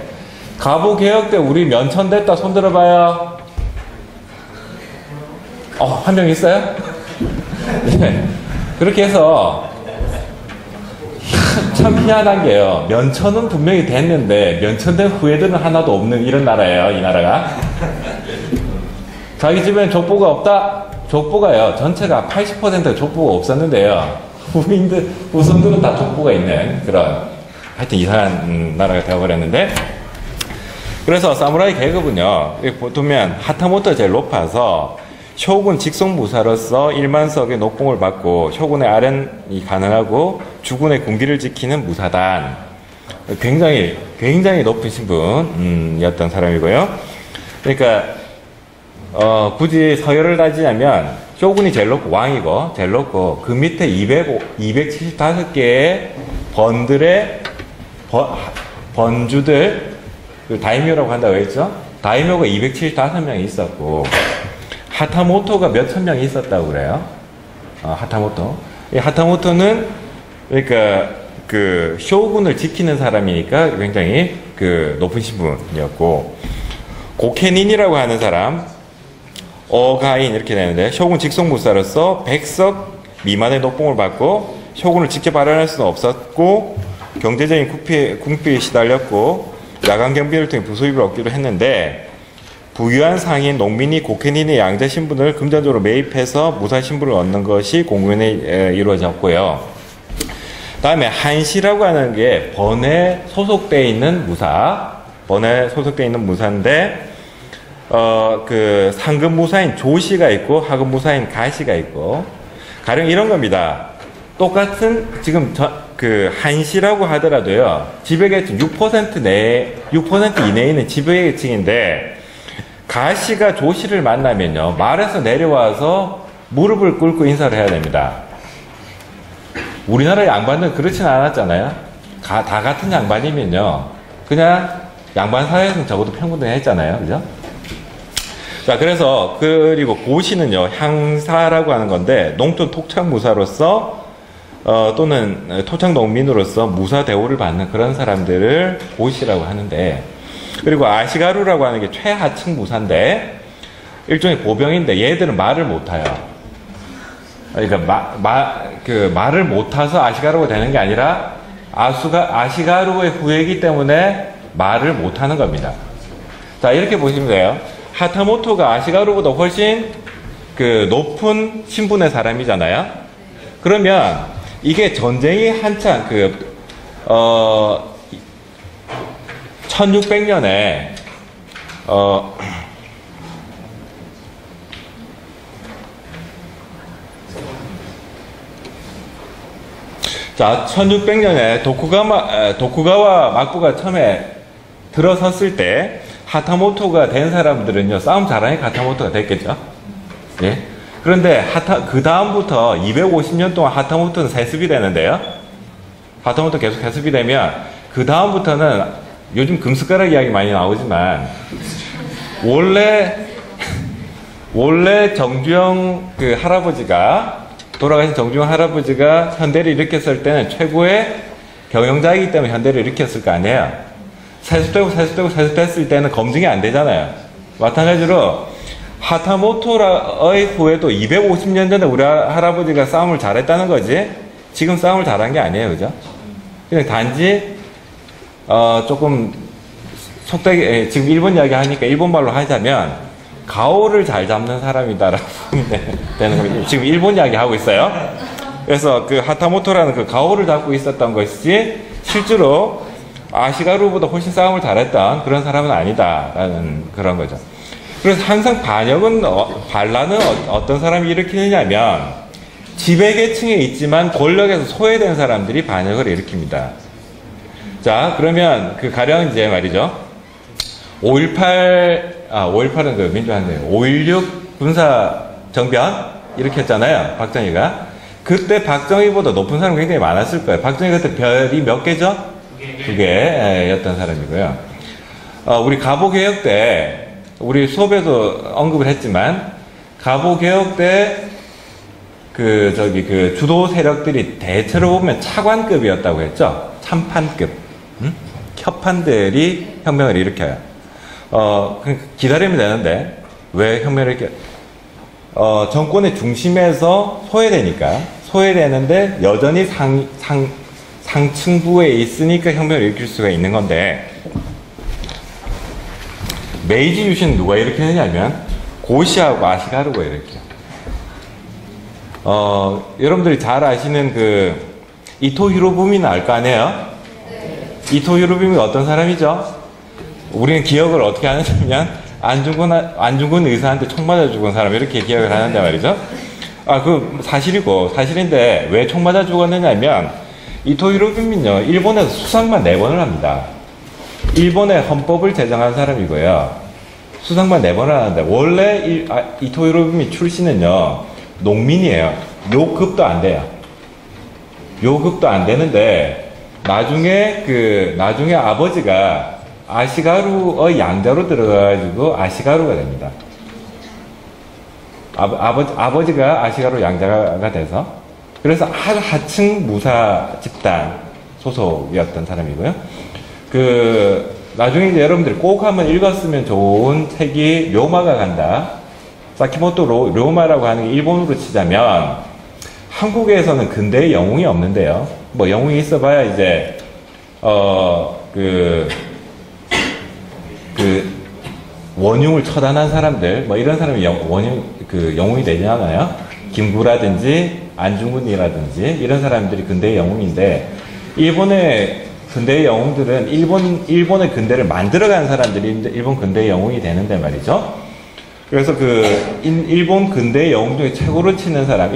가보개혁 때 우리 면천됐다 손 들어봐요. 한 명 있어요? 네. 그렇게 해서 참 희한한 게요. 면천은 분명히 됐는데 면천된 후예들은 하나도 없는 이런 나라예요. 이 나라가. 자기 집에는 족보가 없다? 족보가요. 전체가 80%가 족보가 없었는데요. 후손들은 다 족보가 있는 그런 하여튼 이상한 나라가 되어버렸는데, 그래서 사무라이 계급은요, 보면 하타모토가 제일 높아서 쇼군 직속무사로서 1만석의 녹봉을 받고 쇼군의 아련이 가능하고 주군의 군기를 지키는 무사단, 굉장히 높은 신분이었던 사람이고요. 그러니까 굳이 서열을 따지자면 쇼군이 제일 높고 왕이고 제일 높고, 그 밑에 275개의 번주들, 다이묘라고 한다고 했죠. 다이묘가 275명이 있었고, 하타모토가 몇천 명이 있었다고 그래요. 하타모토. 이 하타모토는 그러니까 그 쇼군을 지키는 사람이니까 굉장히 그 높은 신분이었고, 고케닌이라고 하는 사람, 어가인 이렇게 되는데, 쇼군 직속무사로서 100석 미만의 녹봉을 받고 쇼군을 직접 발언할 수는 없었고, 경제적인 궁피에 시달렸고, 야간 경비를 통해 부수입을 얻기도 했는데, 부유한 상인 농민이 고케닌의 양자 신분을 금전적으로 매입해서 무사 신분을 얻는 것이 공군에 이루어졌고요. 다음에 한시라고 하는 게 번에 소속되어 있는 무사인데, 그 상급무사인 조씨가 있고 하급무사인 가씨가 있고, 가령 이런 겁니다. 똑같은 지금 그 한시라고 하더라도요, 지배계층 6% 이내에 있는 지배계층인데, 가씨가 조씨를 만나면요, 말에서 내려와서 무릎을 꿇고 인사를 해야 됩니다. 우리나라 양반들은 그렇진 않았잖아요. 다 같은 양반이면요, 그냥 양반 사회에서는 적어도 평등했잖아요. 그죠? 자, 그래서, 그리고 고시는요, 향사라고 하는 건데, 농촌 토착무사로서, 또는 토착농민으로서 무사 대우를 받는 그런 사람들을 고시라고 하는데, 그리고 아시가루라고 하는 게 최하층 무사인데, 일종의 고병인데, 얘들은 말을 못 타요. 그러니까, 말을 못 타서 아시가루가 되는 게 아니라, 아시가루의 후예이기 때문에 말을 못 하는 겁니다. 자, 이렇게 보시면 돼요. 하타모토가 아시가루보다 훨씬 그 높은 신분의 사람이잖아요. 그러면 이게 전쟁이 한창 1600년에 자, 1600년에 도쿠가와 막부가 처음에 들어섰을 때 하타모토가 된 사람들은요, 싸움 잘하니까 하타모토가 됐겠죠. 예. 그런데 그 다음부터 250년 동안 하타모토는 세습이 되는데요. 하타모토 계속 세습이 되면 그 다음부터는 요즘 금숟가락 이야기 많이 나오지만 원래 정주영 그 할아버지가, 돌아가신 정주영 할아버지가 현대를 일으켰을 때는 최고의 경영자이기 때문에 현대를 일으켰을 거 아니에요. 세습됐을 때는 검증이 안 되잖아요. 마찬가지로 하타모토의 후에도 250년 전에 우리 할아버지가 싸움을 잘했다는 거지, 지금 싸움을 잘한 게 아니에요. 그죠? 그냥 단지 조금 속되게, 지금 일본 이야기 하니까 일본말로 하자면 가오를 잘 잡는 사람이다라고 되는 겁니다. 지금 일본 이야기 하고 있어요. 그래서 그 하타모토라는 그 가오를 잡고 있었던 것이지, 실제로 아시가루보다 훨씬 싸움을 잘했던 그런 사람은 아니다라는 그런 거죠. 그래서 항상 반란은 어떤 사람이 일으키느냐면, 지배계층에 있지만 권력에서 소외된 사람들이 반역을 일으킵니다. 자, 그러면 그 가령 이제 말이죠, 5.18은 그 민주화인데 5.16 군사정변 일으켰잖아요, 박정희가. 그때 박정희보다 높은 사람이 굉장히 많았을 거예요. 박정희 그때 별이 몇 개죠? 2개였던 사람이고요. 우리 가보개혁 때, 우리 수업에도 언급을 했지만, 가보개혁 때 주도 세력들이 대체로 보면 차관급이었다고 했죠. 참판급, 켜판들이 혁명을 일으켜요. 기다리면 되는데 왜 혁명을 일으켜? 정권의 중심에서 소외되는데 여전히 상층부에 있으니까 혁명을 일으킬 수가 있는 건데, 메이지 유신 누가 일으키느냐면 고시하고 아시가루가 일으켜요. 여러분들이 잘 아시는 그 이토 히로부미는 알 거 아니에요? 이토 히로부미가 어떤 사람이죠? 우리는 기억을 어떻게 하느냐면 안중근 의사한테 총 맞아 죽은 사람, 이렇게 기억을 하는데 말이죠. 그 사실인데 왜 총 맞아 죽었느냐면, 이토 히로부미는요, 일본에서 수상만 4번을 합니다. 일본의 헌법을 제정한 사람이고요. 수상만 4번을 하는데, 원래 이토 히로부미 출신은요, 농민이에요. 요급도 안 돼요. 요급도 안 되는데, 나중에 아버지가 아시가루의 양자로 들어가가지고 아시가루가 됩니다. 아버지가 아시가루 양자가 돼서. 그래서 아주 하층 무사 집단 소속이었던 사람이고요. 나중에 이제 여러분들이 꼭 한번 읽었으면 좋은 책이 료마가 간다. 사키모토 료마라고 하는 게 일본으로 치자면, 한국에서는 근대의 영웅이 없는데요. 뭐 영웅이 있어봐야 이제 원흉을 처단한 사람들, 뭐 이런 사람이 영웅이 되잖아요. 김구라든지 안중근이라든지 이런 사람들이 근대의 영웅인데, 일본의 근대의 영웅들은 일본의 근대를 만들어가는 사람들이 일본 근대의 영웅이 되는데 말이죠. 그래서 일본 근대의 영웅 중에 최고로 치는 사람,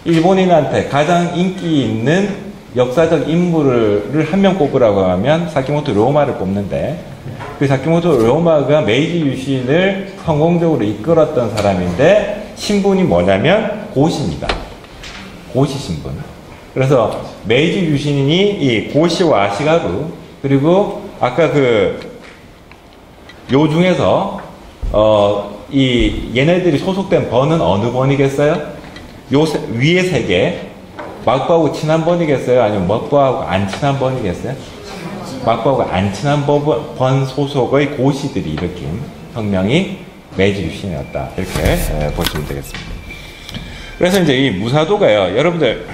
일본인한테 가장 인기 있는 역사적 인물을 한 명 꼽으라고 하면 사키모토 료마를 꼽는데, 그 사키모토 료마가 메이지 유신을 성공적으로 이끌었던 사람인데, 신분이 뭐냐면 고시입니다. 고시 신분. 그래서 메이지 유신이 이 고시와 아시가루, 그리고 아까 요 중에서 얘네들이 소속된 번은 어느 번이겠어요? 위에 세 개, 막부하고 친한 번이겠어요? 아니면 막부하고 안 친한 번이겠어요? 막부하고 안 친한 번 소속의 고시들이 일으킨 혁명이 메이지 유신이었다. 이렇게 보시면 되겠습니다. 그래서 이제 이 무사도가요, 여러분들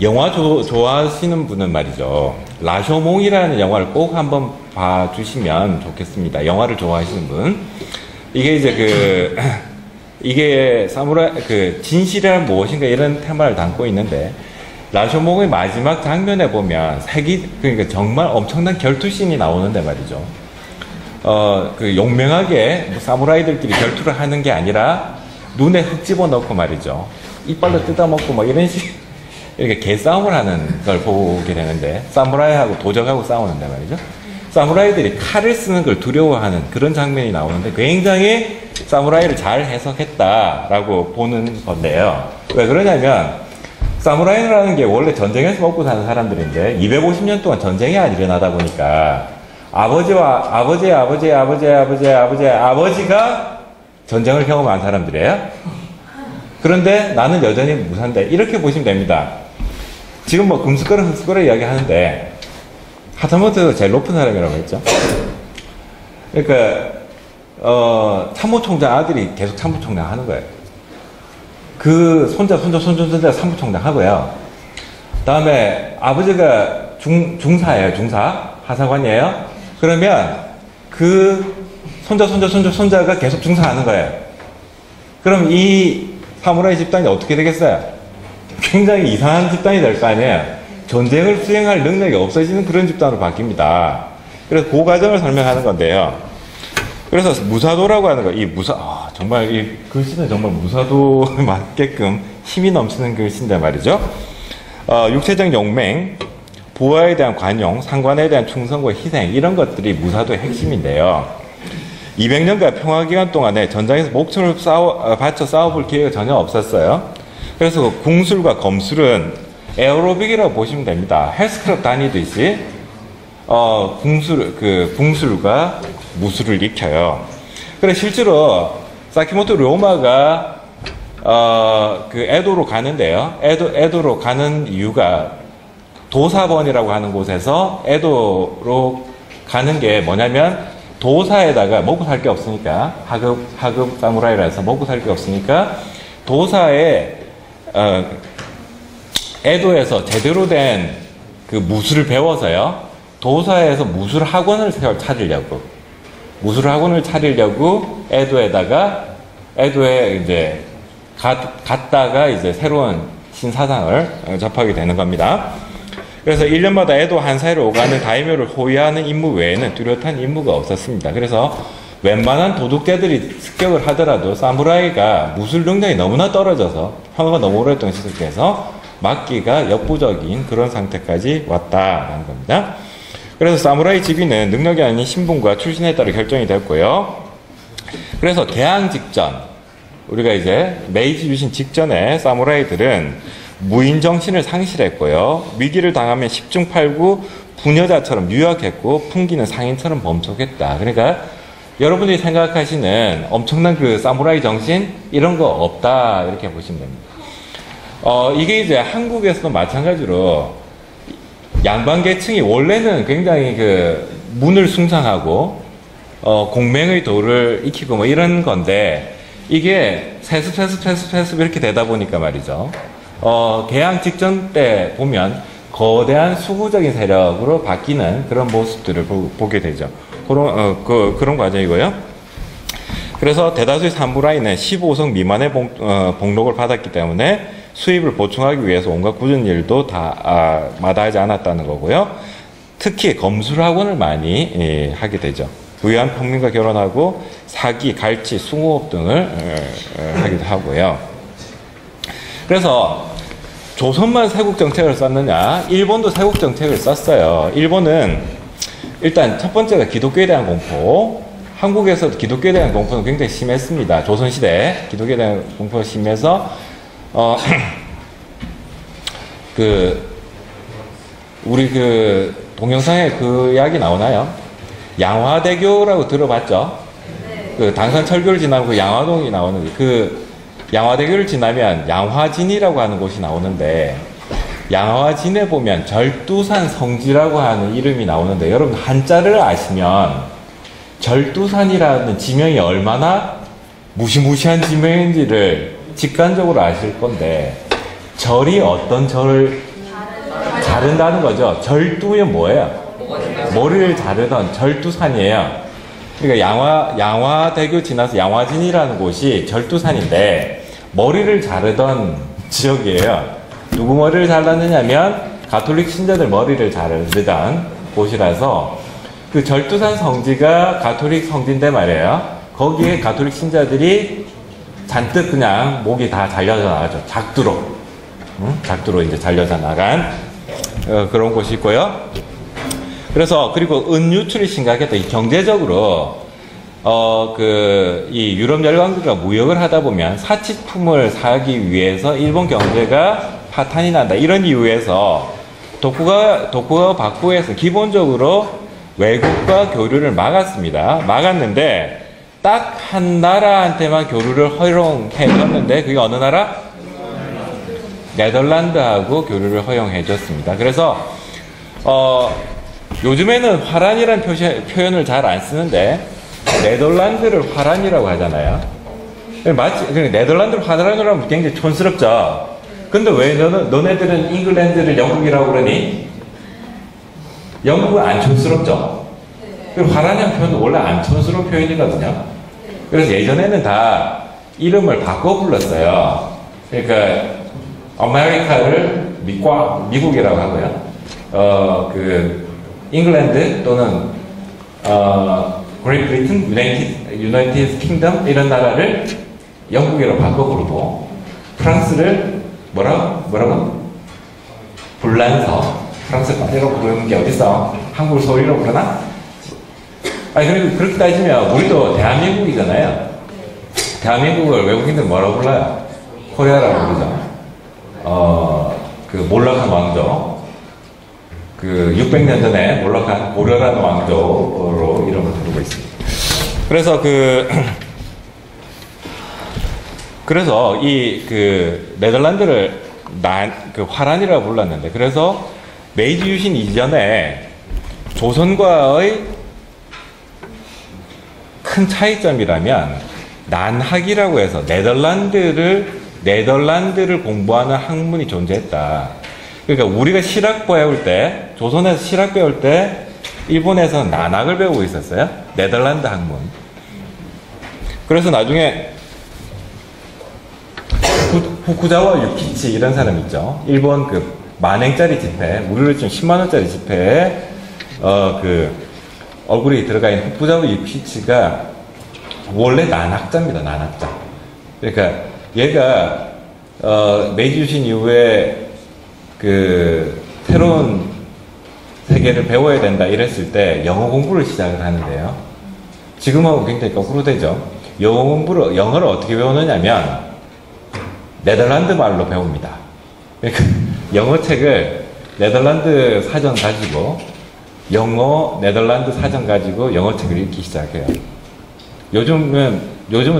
영화 좋아하시는 분은 말이죠, 라쇼몽이라는 영화를 꼭 한번 봐주시면 좋겠습니다. 영화를 좋아하시는 분. 이게 이제 이게 사무라이, 진실이란 무엇인가 이런 테마를 담고 있는데, 라쇼몽의 마지막 장면에 보면 그러니까 정말 엄청난 결투씬이 나오는데 말이죠. 용맹하게 사무라이들끼리 결투를 하는 게 아니라 눈에 흙 집어넣고 말이죠. 이빨로 뜯어먹고 막 이런 이렇게 개싸움을 하는 걸 보게 되는데, 사무라이하고 도적하고 싸우는데 말이죠. 사무라이들이 칼을 쓰는 걸 두려워하는 그런 장면이 나오는데, 굉장히 사무라이를 잘 해석했다라고 보는 건데요. 왜 그러냐면, 사무라이라는 게 원래 전쟁에서 먹고 사는 사람들인데 250년 동안 전쟁이 안 일어나다 보니까 아버지가 전쟁을 경험한 사람들이에요. 그런데 나는 여전히 무사인데, 이렇게 보시면 됩니다. 지금 뭐 금숟가락 흙숟가락 이야기 하는데, 하타모토가 제일 높은 사람이라고 했죠. 그러니까 참모총장 아들이 계속 참모총장 하는 거예요. 손자 참모총장 하고요. 다음에 아버지가 중사예요. 중사 하사관이에요. 그러면 손자가 계속 중사하는 거예요. 그럼 이 사무라이 집단이 어떻게 되겠어요? 굉장히 이상한 집단이 될 거 아니에요. 전쟁을 수행할 능력이 없어지는 그런 집단으로 바뀝니다. 그래서 그 과정을 설명하는 건데요. 그래서 무사도라고 하는 거, 정말 이 글씨는 정말 무사도에 맞게끔 힘이 넘치는 글씨인데 말이죠. 육체적 용맹, 부하에 대한 관용, 상관에 대한 충성과 희생, 이런 것들이 무사도의 핵심인데요. 200년간 평화기간 동안에 전장에서 목숨을 바쳐 싸워볼 기회가 전혀 없었어요. 그래서 궁술과 검술은 에어로빅이라고 보시면 됩니다. 헬스클럽 다니듯이 궁술과 무술을 익혀요. 그래서 실제로 사키모토 료마가 에도로 가는데요. 에도로 가는 이유가 도사번이라고 하는 곳에서 에도로 가는 게 뭐냐면, 도사에다가 먹고 살 게 없으니까, 하급 사무라이라 해서 먹고 살 게 없으니까 도사에 에도에서 제대로 된 무술을 배워서요, 도사에서 무술 학원을 차리려고 에도에 이제 갔다가 이제 새로운 신사상을 접하게 되는 겁니다. 그래서 1년마다 에도 한사이를 오가는 다이묘를 호위하는 임무 외에는 뚜렷한 임무가 없었습니다. 그래서 웬만한 도둑대들이 습격을 하더라도 사무라이가 무술 능력이 너무나 떨어져서 평화가 너무 오랫동안 지속돼서 막기가 역부족인 그런 상태까지 왔다라는 겁니다. 그래서 사무라이 직위는 능력이 아닌 신분과 출신에 따라 결정이 됐고요. 그래서 개항 직전, 우리가 이제 메이지 유신 직전에 사무라이들은 무인 정신을 상실했고요. 위기를 당하면 10중 8구 부녀자처럼 유약했고 풍기는 상인처럼 범속했다. 그러니까 여러분들이 생각하시는 엄청난 사무라이 정신, 이런 거 없다, 이렇게 보시면 됩니다. 이게 이제 한국에서도 마찬가지로 양반계층이 원래는 굉장히 문을 숭상하고 공맹의 도를 익히고 뭐 이런 건데, 이게 세습 이렇게 되다 보니까 말이죠. 개항 직전 때 보면 거대한 수구적인 세력으로 바뀌는 그런 모습들을 보게 되죠. 그런 과정이고요. 그래서 대다수의 사무라이는 15성 미만의 복록을 받았기 때문에 수입을 보충하기 위해서 온갖 굳은 일도 다 마다하지 않았다는 거고요. 특히 검술학원을 많이 하게 되죠. 부유한 평민과 결혼하고 사기, 갈치, 숭호업 등을 하기도 하고요. 그래서 조선만 세국 정책을 썼느냐? 일본도 세국 정책을 썼어요. 일본은 일단 첫 번째가 기독교에 대한 공포. 한국에서도 기독교에 대한 공포는 굉장히 심했습니다. 조선시대 기독교에 대한 공포가 심해서 우리 동영상에 그 이야기 나오나요? 양화대교라고 들어봤죠? 그 당산철교를 지나면 그 양화동이 나오는데, 그 양화대교를 지나면 양화진이라고 하는 곳이 나오는데, 양화진에 보면 절두산 성지라고 하는 이름이 나오는데, 여러분 한자를 아시면 절두산이라는 지명이 얼마나 무시무시한 지명인지를 직관적으로 아실 건데, 절이 어떤 절을 자른다는 거죠. 절두면 뭐예요? 머리를 자르던 절두산이에요. 그러니까 양화대교 지나서 양화진이라는 곳이 절두산인데 머리를 자르던 지역이에요. 누구 머리를 잘랐느냐면 가톨릭 신자들 머리를 자르던 곳이라서 그 절두산 성지가 가톨릭 성지인데 말이에요. 거기에 가톨릭 신자들이 잔뜩 그냥 목이 다 잘려져 나가죠. 작두로. 작두로 이제 잘려져 나간 그런 곳이 있고요. 그래서 그리고 은유출이 심각했다. 이 경제적으로 이 유럽 열강들과 무역을 하다 보면 사치품을 사기 위해서 일본 경제가 파탄이 난다. 이런 이유에서 도쿠가와 박부에서 기본적으로 외국과 교류를 막았습니다. 막았는데 딱 한 나라한테만 교류를 허용해 줬는데 그게 어느 나라? 네덜란드하고 교류를 허용해 줬습니다. 그래서 요즘에는 화란이라는 표현을 잘 안 쓰는데 네덜란드를 화란이라고 하잖아요. 마치 네덜란드를 화란이라고 하면 굉장히 촌스럽죠. 근데 왜 너네들은 잉글랜드를 영국이라고 그러니? 영국은 안 촌스럽죠. 화란이라는 표현도 원래 안 촌스러운 표현이거든요. 그래서 예전에는 다 이름을 바꿔 불렀어요. 그러니까 아메리카를 미국이라고 하고요. 잉글랜드 또는 그레이트 브리튼, 유나이티드 킹덤 이런 나라를 영국이라고 바꿔 부르고 프랑스를 뭐라고? 불란서. 프랑스 파리라고 부르는 게 어딨어? 한국을 서울이라고 부르나? 아니 그리고 그렇게 따지면 우리도 대한민국이잖아요. 대한민국을 외국인들은 뭐라고 불러요? 코리아라고 부르죠. 몰락한 왕조. 600년 전에 몰락한 고려라는 왕조로 이름을 부르고 있습니다. 그래서 네덜란드를 화란이라고 불렀는데, 그래서 메이지 유신 이전에 조선과의 큰 차이점이라면 난학이라고 해서 네덜란드를 공부하는 학문이 존재했다. 그러니까 우리가 실학 배울 때, 조선에서 실학 배울 때 일본에서는 난학을 배우고 있었어요. 네덜란드 학문. 그래서 나중에 후쿠자와 유키치 이런 사람 있죠. 일본 만행짜리 지폐, 우리로 치면 10만원짜리 지폐에 얼굴이 들어가 있는 후쿠자와 유키치가 원래 난학자입니다. 난학자. 그러니까 얘가 메이지 유신 이후에 새로운 세계를 배워야 된다 이랬을 때 영어 공부를 시작을 하는데요. 지금하고 굉장히 거꾸로 되죠. 영어를 어떻게 배우느냐면 네덜란드 말로 배웁니다. 그러니까 영어 책을 네덜란드 사전 가지고 네덜란드 사전 가지고 영어 책을 읽기 시작해요. 요즘은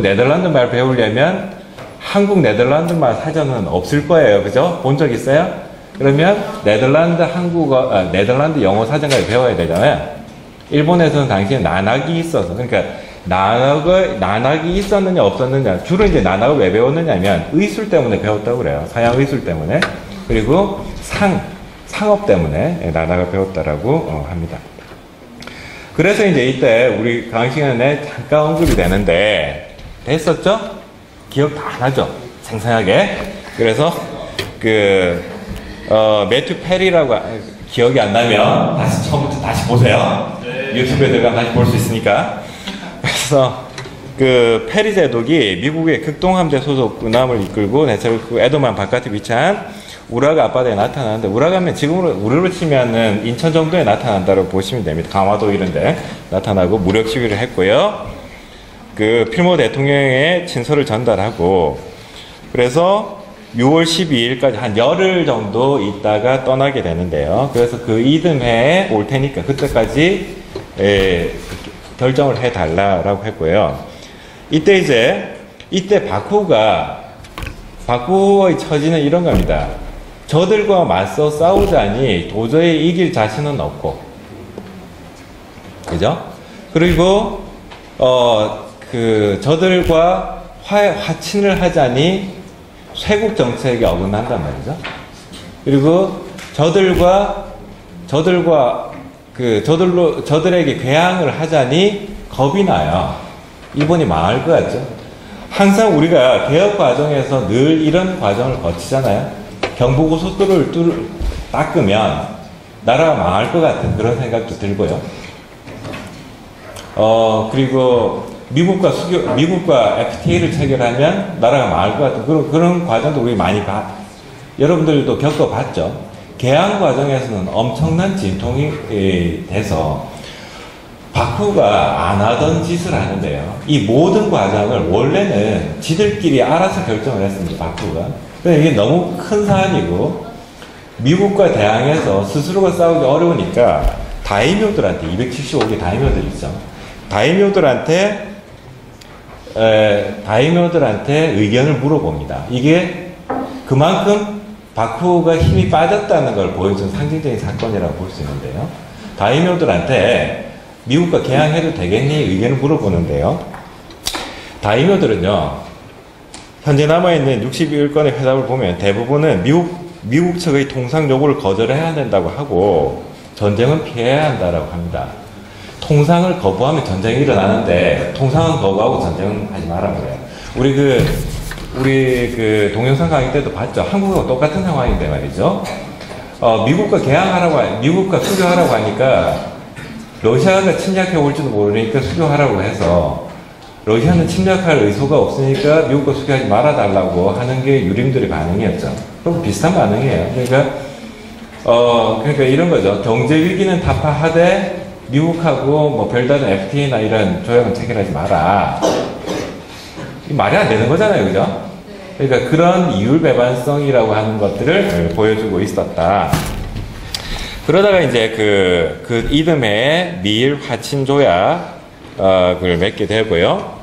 네덜란드 말 배우려면 한국 네덜란드 말 사전은 없을 거예요. 그죠? 본 적 있어요? 그러면 네덜란드 영어 사전까지 배워야 되잖아요. 일본에서는 당시에 난학이 있어서, 그러니까 난학이 있었느냐 없었느냐, 주로 이제 난학을 왜 배웠느냐면 의술 때문에 배웠다고 그래요. 서양 의술 때문에. 그리고 상업 때문에 난학을 배웠다라고 합니다. 그래서 이제 이때 우리 강의 시간에 잠깐 언급이 되는데, 됐었죠? 기억 다 나죠? 생생하게. 그래서 매튜 페리라고, 기억이 안 나면 다시 처음부터 다시 보세요. 네. 유튜브에 들어가면 다시 볼 수 있으니까. 그래서 그 페리 제독이 미국의 극동함대 소속 군함을 이끌고 대체로 그 에도만 바깥에 위치한 우라가 앞바다에 나타나는데, 우라가면 지금으로 우리로 치면은 인천 정도에 나타난다고 보시면 됩니다. 강화도 이런데 나타나고 무력 시위를 했고요. 그 필모 대통령의 친서를 전달하고, 그래서 6월 12일까지 한 열흘 정도 있다가 떠나게 되는데요. 그래서 그 이듬해에 올 테니까 그때까지 결정을 해달라고 했고요. 이때 바쿠의 처지는 이런 겁니다. 저들과 맞서 싸우자니 도저히 이길 자신은 없고, 그죠? 그리고 저들과 화친을 하자니 쇄국 정책에 어긋난단 말이죠. 그리고 저들에게 괴항을 하자니 겁이 나요. 일본이 망할 것 같죠. 항상 우리가 개혁 과정에서 늘 이런 과정을 거치잖아요. 경부고속도로를 닦으면 나라가 망할 것 같은 그런 생각도 들고요. 그리고 미국과 FTA를 체결하면 나라가 망할 것 같은 그런 과정도 우리 많이 여러분들도 겪어봤죠. 개항 과정에서는 엄청난 진통이 돼서 바쿠가 안 하던 짓을 하는데요. 이 모든 과정을 원래는 지들끼리 알아서 결정을 했습니다. 바쿠가. 그런데 이게 너무 큰 사안이고 미국과 대항해서 스스로가 싸우기 어려우니까 다이묘들한테 275개 다이묘들 있죠. 다이묘들한테 의견을 물어봅니다. 이게 그만큼 바쿠가 힘이 빠졌다는 걸 보여준 상징적인 사건이라고 볼 수 있는데요. 다이묘들한테 미국과 개항해도 되겠니? 의견을 물어보는데요. 다이묘들은요, 현재 남아있는 61건의 회답을 보면 대부분은 미국 측의 통상 요구를 거절해야 된다고 하고 전쟁은 피해야 한다고 합니다. 통상을 거부하면 전쟁이 일어나는데 통상은 거부하고 전쟁은 하지 말라고 그래요. 우리 그 동영상 강의 때도 봤죠. 한국하고 똑같은 상황인데 말이죠. 미국과 수교하라고 하니까 러시아가 침략해 올지도 모르니까 수교하라고 해서 러시아는 침략할 의도가 없으니까 미국과 수교하지 말아달라고 하는 게 유림들의 반응이었죠. 그럼 비슷한 반응이에요. 그러니까 이런 거죠. 경제 위기는 타파하되 미국하고 뭐 별다른 FTA나 이런 조약은 체결하지 마라. 말이 안 되는 거잖아요, 그죠? 그러니까 그런 이율배반성이라고 하는 것들을 보여주고 있었다. 그러다가 이제 그 이듬해에 미일 화친 조약을 맺게 되고요.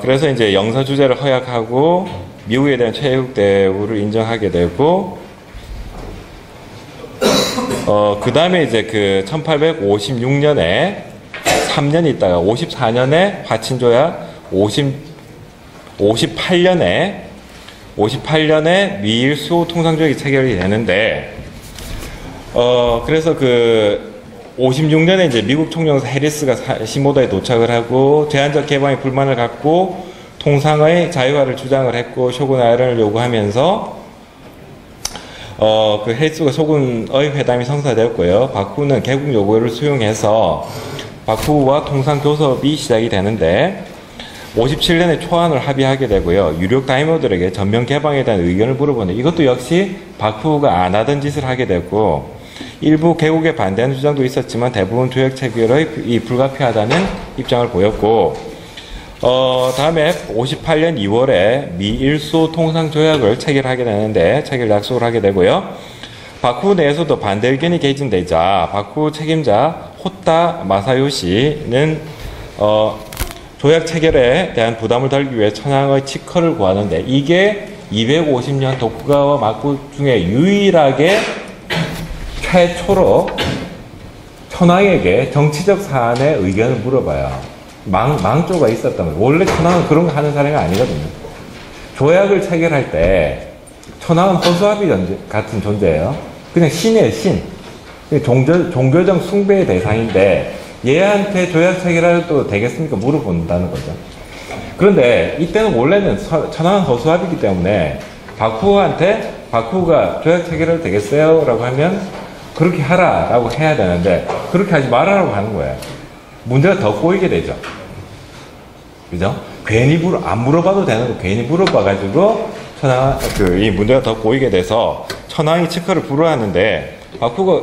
그래서 이제 영사 주재를 허약하고 미국에 대한 최애국 대우를 인정하게 되고, 그 다음에 이제 그 1856년에 3년 있다가 54년에 화친 조약, 58년에 미일 수호 통상조약이 체결이 되는데, 그래서 그 56년에 이제 미국 총영사 해리스가 시모다에 도착을 하고 제한적 개방에 불만을 갖고 통상의 자유화를 주장을 했고 쇼군화를 요구하면서 그 해리스가 쇼군의 회담이 성사되었고요. 바쿠는 개국 요구를 수용해서 바쿠와 통상 교섭이 시작이 되는데 57년에 초안을 합의하게 되고요. 유력 다이모들에게 전면 개방에 대한 의견을 물어보는데 이것도 역시 바쿠가 안 하던 짓을 하게 됐고 일부 개국에 반대하는 주장도 있었지만 대부분 조약 체결의 불가피하다는 입장을 보였고 다음에 58년 2월에 미일수 통상조약을 체결하게 되는데 체결 약속을 하게 되고요. 바쿠 내에서도 반대 의견이 개진되자 바쿠 책임자 호타 마사요시는 조약 체결에 대한 부담을 덜기 위해 천황의 직허를 구하는데 이게 250년 도쿠가와 막부 중에 유일하게 최초로 천황에게 정치적 사안의 의견을 물어봐요. 망조가 있었단 말이에요. 원래 천황은 그런 거 하는 사람이 아니거든요. 조약을 체결할 때 천황은 허수아비 같은 존재예요. 그냥 신이에요, 신. 종교적 숭배의 대상인데 얘한테 조약 체결해도 되겠습니까? 물어본다는 거죠. 그런데 이때는 원래는 천황은 허수아비이기 때문에 바쿠가 조약 체결해도 되겠어요? 라고 하면 그렇게 하라라고 해야 되는데 그렇게 하지 말아라고 하는 거예요. 문제가 더 꼬이게 되죠. 그죠? 괜히 안 물어봐도 되는 거 괜히 물어봐가지고 이 문제가 더 꼬이게 돼서 천황이 치커를 불허하는데 박후가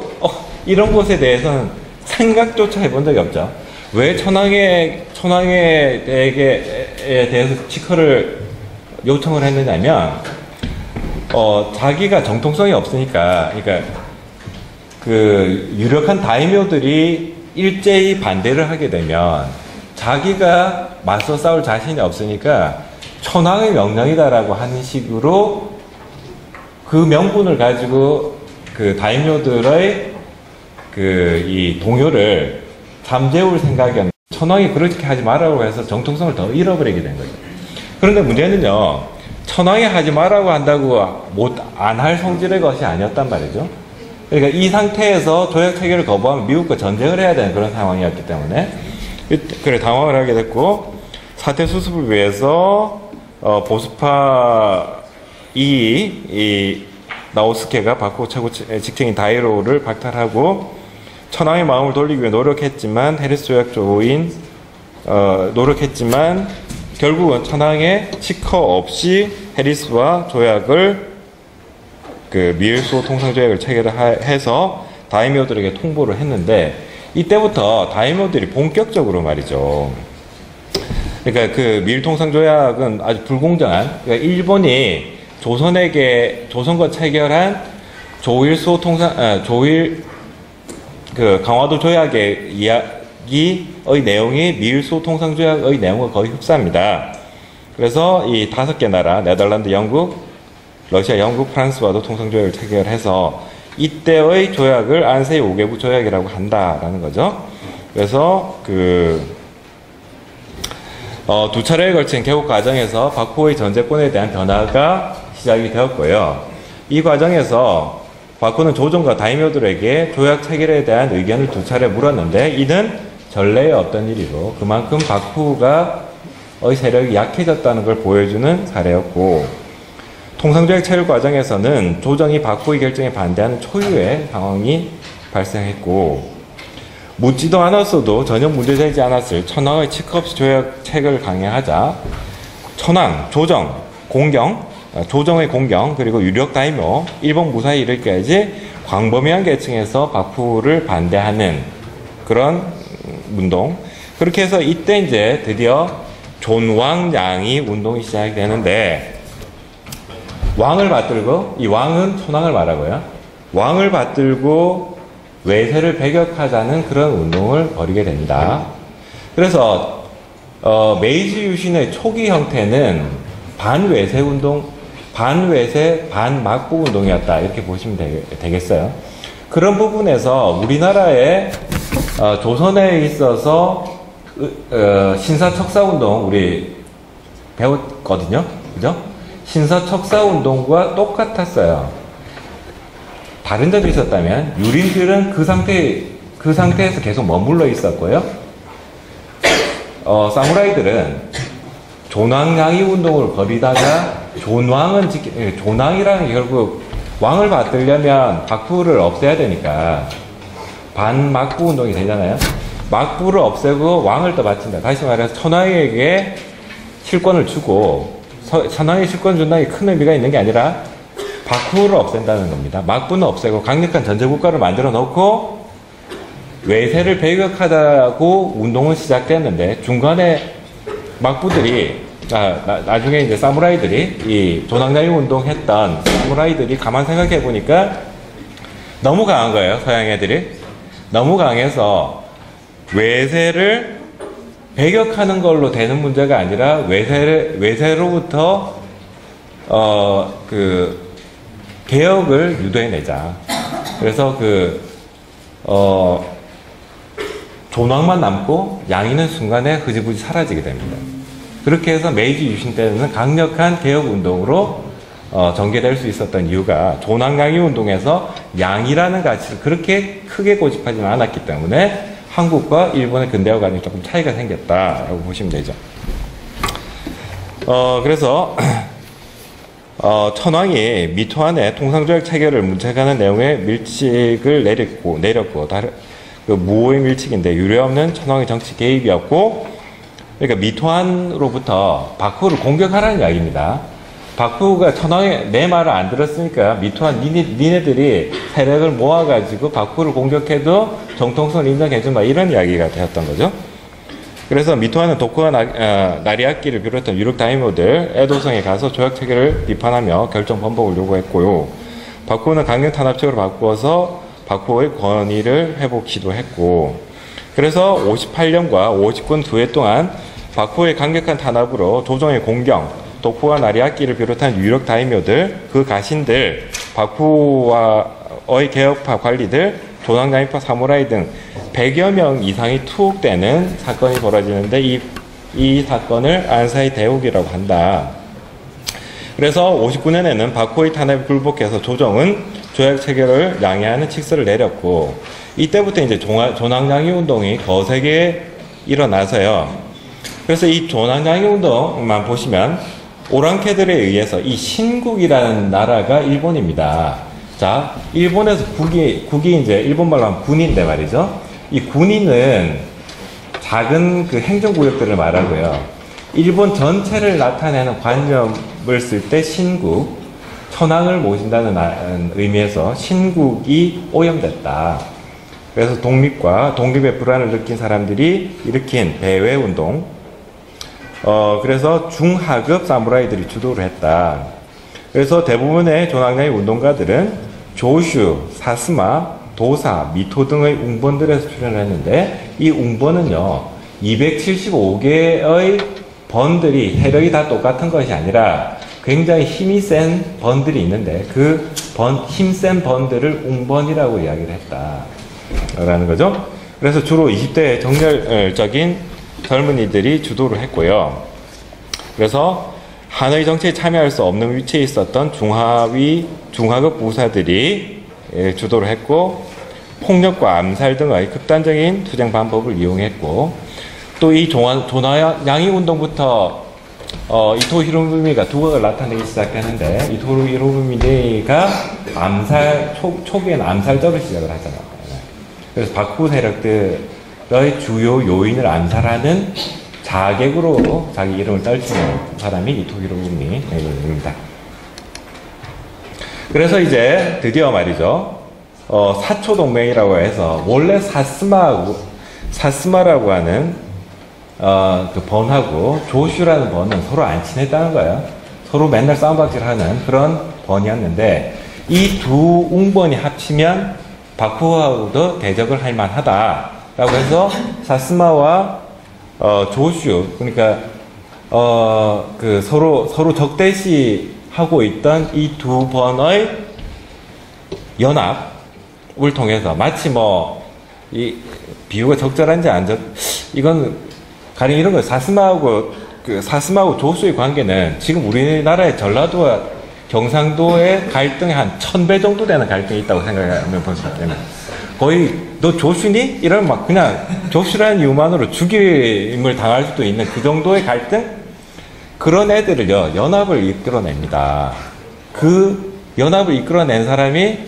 이런 것에 대해서는 생각조차 해본 적이 없죠. 왜 천황에 대해서 치커를 요청을 했느냐면 자기가 정통성이 없으니까 그러니까 그 유력한 다이묘들이 일제히 반대를 하게 되면 자기가 맞서 싸울 자신이 없으니까 천황의 명령이다라고 하는 식으로 그 명분을 가지고 그 다이묘들의 이 동요를 잠재울 생각이었는데 천황이 그렇게 하지 말라고 해서 정통성을 더 잃어버리게 된 거죠. 그런데 문제는요, 천황이 하지 말라고 한다고 안 할 성질의 것이 아니었단 말이죠. 그러니까 이 상태에서 조약 체결을 거부하면 미국과 전쟁을 해야 되는 그런 상황이었기 때문에 그래 당황을 하게 됐고 사태 수습을 위해서 보스파 이 나우스케가 박후 최고 직책인 다이로를 박탈하고 천황의 마음을 돌리기 위해 노력했지만 해리스 조약 조인 노력했지만 결국은 천황의 치커 없이 해리스와 조약을 그 미일소 통상조약을 체결해서 다이묘들에게 통보를 했는데 이때부터 다이묘들이 본격적으로 말이죠. 그러니까 그 미일통상조약은 아주 불공정한 그러니까 일본이 조선과 체결한 조일 그 강화도 조약의 이야기의 내용이 미일소 통상조약의 내용과 거의 흡사합니다. 그래서 이 5개 나라 네덜란드, 영국, 러시아, 영국, 프랑스와도 통상조약을 체결해서 이때의 조약을 안세이 5개부 조약이라고 한다라는 거죠. 그래서 두 차례에 걸친 개국 과정에서 박후의 전제권에 대한 변화가 시작이 되었고요. 이 과정에서 박후는 조정과 다이묘들에게 조약 체결에 대한 의견을 2차례 물었는데 이는 전례의 어떤 일이고 그만큼 박후의 세력이 약해졌다는 걸 보여주는 사례였고 통상조약 체결 과정에서는 조정이 박후의 결정에 반대하는 초유의 상황이 발생했고 묻지도 않았어도 전혀 문제되지 않았을 천황의 치커 없이 조약 체결을 강행하자 천황, 조정, 공경, 조정의 공경 그리고 유력 다이묘, 일본 무사히 이르기까지 광범위한 계층에서 박후를 반대하는 그런 운동 그렇게 해서 이때 이제 드디어 존왕양이 운동이 시작이 되는데 왕을 받들고 이 왕은 천황을 말하고요. 왕을 받들고 외세를 배격하자는 그런 운동을 벌이게 됩니다. 그래서 메이지 유신의 초기 형태는 반외세 운동, 반외세, 반막부 운동이었다 이렇게 보시면 되겠어요. 그런 부분에서 우리나라의 조선에 있어서 신사척사운동 우리 배웠거든요. 그죠? 신사척사운동과 똑같았어요. 다른 점이 있었다면 유린들은 그 상태에서 계속 머물러 있었고요. 사무라이들은 존왕양이 운동을 벌이다가 존왕이라는 게 결국 왕을 받들려면 박부를 없애야 되니까 반막부 운동이 되잖아요. 막부를 없애고 왕을 더 바친다. 다시 말해서 천황에게 실권을 주고 천황의 실권 준다는 게 큰 의미가 있는 게 아니라 박후를 없앤다는 겁니다. 막부는 없애고 강력한 전제국가를 만들어 놓고 외세를 배격하자고 운동은 시작됐는데 중간에 막부들이 나중에 이제 사무라이들이 이 존왕양이 운동했던 사무라이들이 가만 생각해 보니까 너무 강한 거예요. 서양 애들이 너무 강해서 외세를 배격하는 걸로 되는 문제가 아니라 외세로부터 개혁을 유도해내자. 그래서 존왕만 남고 양이는 순간에 흐지부지 사라지게 됩니다. 그렇게 해서 메이지 유신 때는 강력한 개혁 운동으로 전개될 수 있었던 이유가 존왕양이 운동에서 양이라는 가치를 그렇게 크게 고집하지는 않았기 때문에 한국과 일본의 근대화 간에 조금 차이가 생겼다라고 보시면 되죠. 그래서 천황이 미토안의 통상조약 체결을 문책하는 내용의 밀칙을 내렸고 그 무호의 밀칙인데 유례없는 천황의 정치 개입이었고, 그러니까 미토안으로부터 박후를 공격하라는 이야기입니다. 박후가 천황의 내 말을 안 들었으니까 미토안 니네들이 세력을 모아가지고 박후를 공격해도 정통성을 인정해주마, 이런 이야기가 되었던 거죠. 그래서 미토안은 도쿠가 나리아키를 비롯한 유력 다이모들 에도성에 가서 조약 체결을 비판하며 결정 번복을 요구했고요. 박후는 강경 탄압책으로 바꾸어서 박후의 권위를 회복 시도했고, 그래서 58년과 59년 2해 동안 박후의 강력한 탄압으로 조정의 공경, 도쿠가 나리아키를 비롯한 유력 다이묘들, 그 가신들, 박후와의 개혁파 관리들, 조낭장이파 사무라이 등 100여 명 이상이 투옥되는 사건이 벌어지는데 이 사건을 안사이 대옥이라고 한다. 그래서 59년에는 박후의 탄압에 굴복해서 조정은 조약 체결을 양해하는 칙서를 내렸고, 이때부터 이제 조낭장이 운동이 거세게 일어나서요. 그래서 이 조낭장이 운동만 보시면 오랑캐들에 의해서 이 신국이라는 나라가 일본입니다. 자, 일본에서 국이 이제 일본말로 하면 군인데 말이죠. 이 군인은 작은 그 행정구역들을 말하고요. 일본 전체를 나타내는 관념을 쓸 때 신국, 천황을 모신다는 의미에서 신국이 오염됐다. 그래서 독립의 불안을 느낀 사람들이 일으킨 배회운동, 그래서 중하급 사무라이들이 주도를 했다. 그래서 대부분의 조낭장의 운동가들은 조슈, 사스마, 도사, 미토 등의 웅번들에서 출연을 했는데, 이 웅번은요 275개의 번들이 세력이 다 똑같은 것이 아니라 굉장히 힘이 센 번들이 있는데 그 힘센 번들을 웅번이라고 이야기를 했다라는 거죠. 그래서 주로 20대 정열적인 젊은이들이 주도를 했고요. 그래서 하노이 정치에 참여할 수 없는 위치에 있었던 중하급 부사들이 주도를 했고, 폭력과 암살 등의 극단적인 투쟁 방법을 이용했고, 또 이 조나양이 운동부터 이토 히로부미가 두각을 나타내기 시작했는데, 이토 히로부미가 초기에는 암살적을 시작을 하잖아요. 그래서 박후 세력들의 주요 요인을 암살하는 자객으로 자기 이름을 떨치는 사람이 이토 히로부미입니다. 그래서 이제 드디어 말이죠, 사초 동맹이라고 해서 원래 사스마라고 하는 그 번하고 조슈라는 번은 서로 안 친했다는 거예요. 서로 맨날 싸움박질하는 그런 번이었는데, 이 두 웅번이 합치면 박후하고도 대적을 할 만하다라고 해서 사스마와 조슈, 그러니까 그 서로 적대시하고 있던 이 두 번의 연합을 통해서, 마치 이 비유가 적절한지 이건 가령 이런 거예요. 사스마하고 조수의 관계는 지금 우리나라의 전라도와 경상도의 갈등이 한 1000배 정도 되는 갈등이 있다고 생각하면 볼 수 있잖아요. 거의 너 조슈니? 이러면 막 그냥 조슈라는 이유만으로 죽임을 당할 수도 있는 그 정도의 갈등? 그런 애들을요, 연합을 이끌어냅니다. 그 연합을 이끌어낸 사람이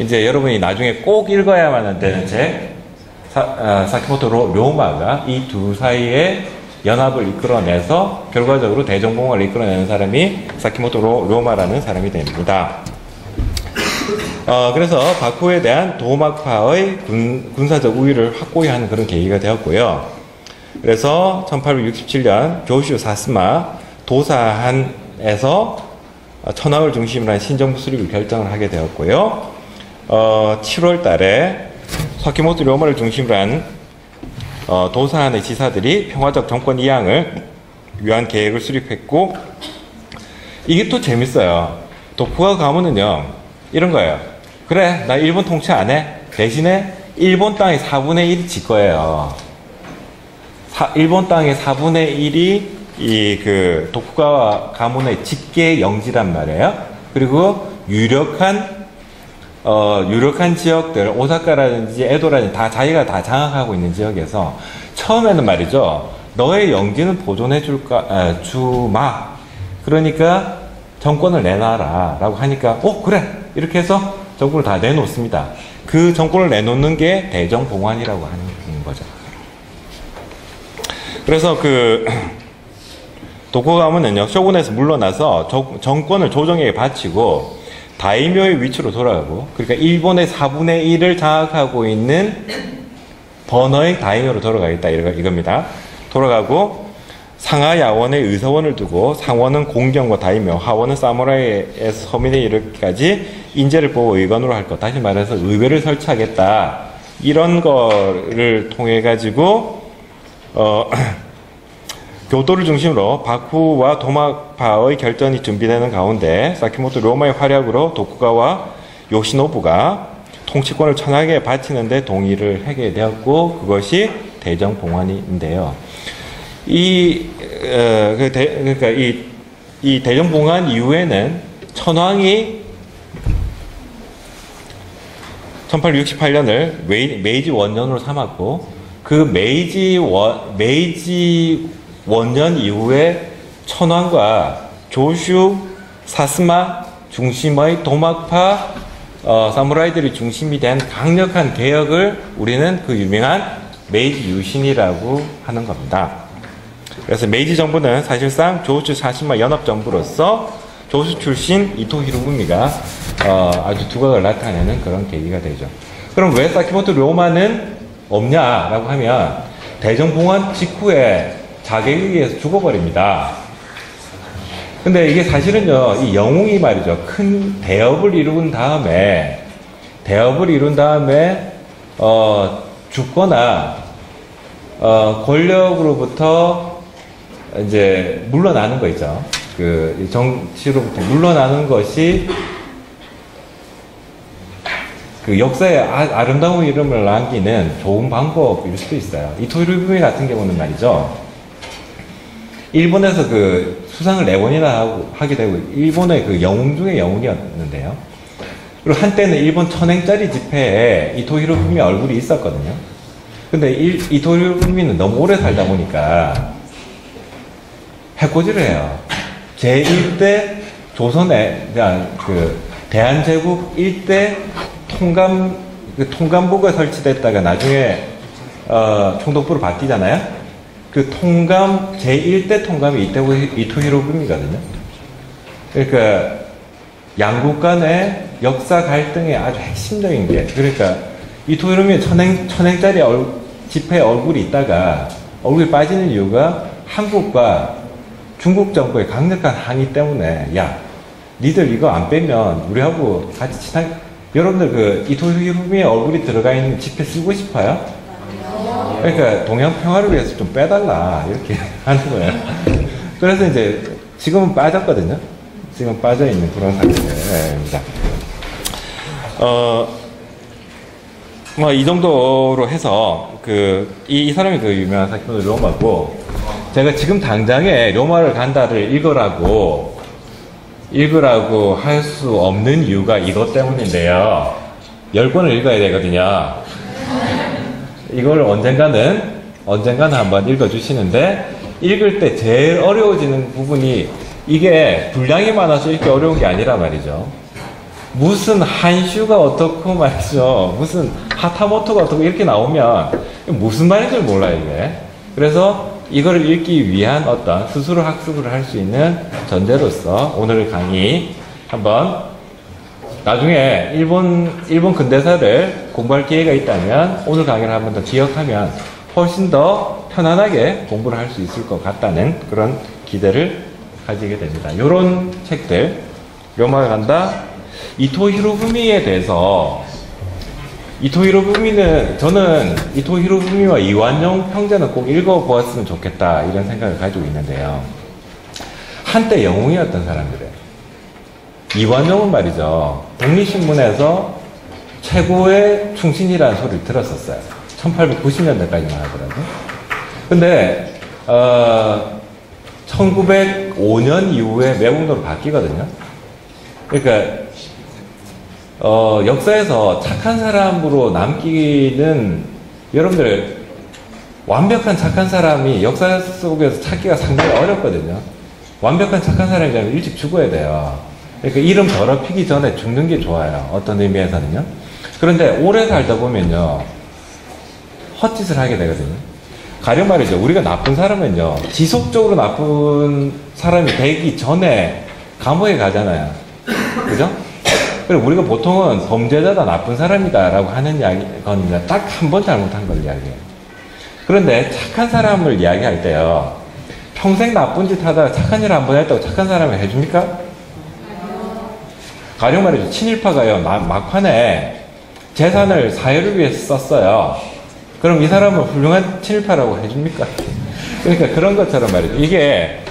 이제 여러분이 나중에 꼭 읽어야만 되는 책, 사키모토 료마가 이 두 사이에 연합을 이끌어내서 결과적으로 대정봉을 이끌어내는 사람이 사키모토 료마라는 사람이 됩니다. 그래서 박후에 대한 도막파의 군사적 우위를 확고히 하는 그런 계기가 되었고요. 그래서 1867년 교슈 사스마 도사한에서 천황을 중심으로 한 신정부 수립을 결정을 하게 되었고요. 7월 달에 사키모토 료마를 중심으로 한 도사한의 지사들이 평화적 정권 이양을 위한 계획을 수립했고, 이게 또 재밌어요. 도쿠가 가문은요 이런 거예요. 그래, 나 일본 통치 안 해. 대신에 일본 땅의 4분의 1이 지 거예요. 일본 땅의 4분의 1이 그 도쿠가와 가문의 직계 영지란 말이에요. 그리고 유력한 지역들, 오사카라든지 에도라든지 다 자기가 다 장악하고 있는 지역에서 처음에는 말이죠, 너의 영지는 보존해 주마. 그러니까 정권을 내놔라 라고 하니까 그래 이렇게 해서 정권을 다 내놓습니다. 그 정권을 내놓는 게 대정봉환이라고 하는 거죠. 그래서 그 도쿠가와문은요 쇼군에서 물러나서 정권을 조정에게 바치고 다이묘의 위치로 돌아가고, 그러니까 일본의 4분의 1을 장악하고 있는 번어의 다이묘로 돌아가겠다 이겁니다. 돌아가고 상하 야원의 의서원을 두고 상원은 공경과 다이묘, 하원은 사무라이에서 서민에 이르기까지 인재를 뽑아 의관으로 할 것. 다시 말해서 의회를 설치하겠다. 이런 거를 통해 가지고 교도를 중심으로 바쿠와 도마파의 결전이 준비되는 가운데 사키모토 료마의 활약으로 도쿠가와 요시노부가 통치권을 천하게 바치는데 동의를 하게 되었고, 그것이 대정봉환인데요. 그러니까 이 대정봉환 이후에는 천황이 1868년을 메이지 원년으로 삼았고, 그 메이지 원년 이후에 천황과 조슈, 사스마 중심의 도막파 사무라이들이 중심이 된 강력한 개혁을 우리는 그 유명한 메이지 유신이라고 하는 겁니다. 그래서 메이지 정부는 사실상 조슈 사스마 연합정부로서 조슈 출신 이토 히로부미가 아주 두각을 나타내는 그런 계기가 되죠. 그럼 왜 사키모토 료마는 없냐라고 하면 대정봉환 직후에 자객에 의해서 죽어버립니다. 근데 이게 사실은요, 이 영웅이 말이죠. 큰 대업을 이룬 다음에, 죽거나, 권력으로부터 이제 물러나는 거 있죠. 그 정치로부터 물러나는 것이 그 역사에 아름다운 이름을 남기는 좋은 방법일 수도 있어요. 이토 히로부미 같은 경우는 말이죠. 일본에서 그 수상을 4번이나 하게 되고, 일본의 그 영웅 중에 영웅이었는데요. 그리고 한때는 일본 천행짜리 집회에 이토 히로부미 얼굴이 있었거든요. 근데 이토 히로부미는 너무 오래 살다 보니까 해코지를 해요. 제1대 조선의 그 대한제국 1대 통감부가 설치됐다가 나중에 총독부로 바뀌잖아요. 그 제1대 통감이 이토 히로부미거든요. 그러니까 양국 간의 역사 갈등의 아주 핵심적인 게, 그러니까 이토 히로부미 천행짜리 집회에 얼굴이 있다가 얼굴이 빠지는 이유가 한국과 중국 정부의 강력한 항의 때문에, 야, 니들 이거 안 빼면 우리하고 같이 친하게, 여러분들 그 이토 히로부미의 얼굴이 들어가 있는 집회 쓰고 싶어요? 그러니까 동양 평화를 위해서 좀 빼달라 이렇게 하는 거예요. 그래서 이제 지금은 빠졌거든요. 지금 빠져 있는 그런 상태입니다. 뭐 이 정도로 해서 이 사람이 그 유명한 사키모토 료마고, 제가 지금 당장에 료마를 간다를 읽으라고 할 수 없는 이유가 이것 때문인데요. 10권을 읽어야 되거든요. 이걸 언젠가는 한번 읽어주시는데, 읽을 때 제일 어려워지는 부분이, 이게 분량이 많아서 읽기 어려운 게 아니라 말이죠. 무슨 한슈가 어떻고 말이죠. 무슨 하타모토가 어떻고 이렇게 나오면 무슨 말인지 몰라요, 이게. 그래서 이걸 읽기 위한 어떤 스스로 학습을 할 수 있는 전제로서 오늘 강의 한번, 나중에 일본 근대사를 공부할 기회가 있다면 오늘 강의를 한 번 더 기억하면 훨씬 더 편안하게 공부를 할 수 있을 것 같다는 그런 기대를 가지게 됩니다. 이런 책들, 료마가 간다, 이토 히로부미에 대해서, 저는 이토 히로부미와 이완용 형제는 꼭 읽어보았으면 좋겠다 이런 생각을 가지고 있는데요. 한때 영웅이었던 사람들이에요. 이완용은 말이죠, 독립신문에서 최고의 충신이라는 소리를 들었었어요. 1890년대까지만 하더라도. 근데 1905년 이후에 매국노로 바뀌거든요. 그러니까 역사에서 착한 사람으로 남기는, 여러분들 완벽한 착한 사람이 역사 속에서 찾기가 상당히 어렵거든요. 완벽한 착한 사람이라면 일찍 죽어야 돼요. 그러니까 이름 더럽히기 전에 죽는 게 좋아요. 어떤 의미에서는요. 그런데 오래 살다 보면요, 헛짓을 하게 되거든요. 가령 말이죠. 우리가 나쁜 사람은요, 지속적으로 나쁜 사람이 되기 전에 감옥에 가잖아요. 그죠? 그리고 우리가 보통은 범죄자다, 나쁜 사람이다라고 하는 이야기는 딱 한 번 잘못한 걸 이야기해요. 그런데 착한 사람을 이야기할 때요, 평생 나쁜 짓 하다가 착한 일을 한 번 했다고 착한 사람을 해줍니까? 가령 말이죠. 친일파가요, 막판에 재산을 사회를 위해서 썼어요. 그럼 이 사람을 훌륭한 친일파라고 해줍니까? 그러니까 그런 것처럼 말이죠. 이게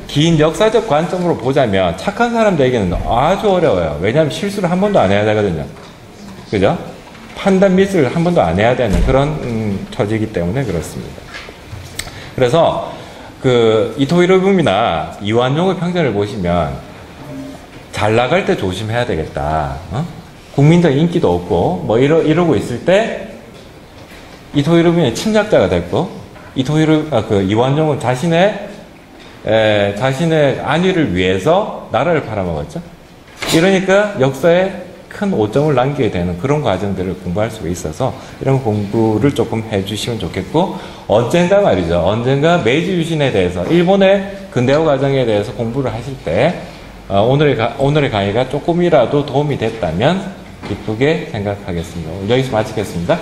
긴 역사적 관점으로 보자면 착한 사람들에게는 아주 어려워요. 왜냐하면 실수를 한 번도 안 해야 되거든요. 그죠? 판단 미스를 한 번도 안 해야 되는 그런 처지이기 때문에 그렇습니다. 그래서 그 이토 히로부미나 이완용의 평전을 보시면 잘 나갈 때 조심해야 되겠다. 국민적 인기도 없고 뭐 이러고 있을 때 이토 히로부미는 침략자가 됐고 이완용은 자신의 안위를 위해서 나라를 팔아먹었죠. 이러니까 역사에 큰 오점을 남기게 되는 그런 과정들을 공부할 수가 있어서 이런 공부를 조금 해주시면 좋겠고, 언젠가 말이죠. 언젠가 메이지 유신에 대해서, 일본의 근대화 과정에 대해서 공부를 하실 때 오늘의 강의가 조금이라도 도움이 됐다면 기쁘게 생각하겠습니다. 여기서 마치겠습니다.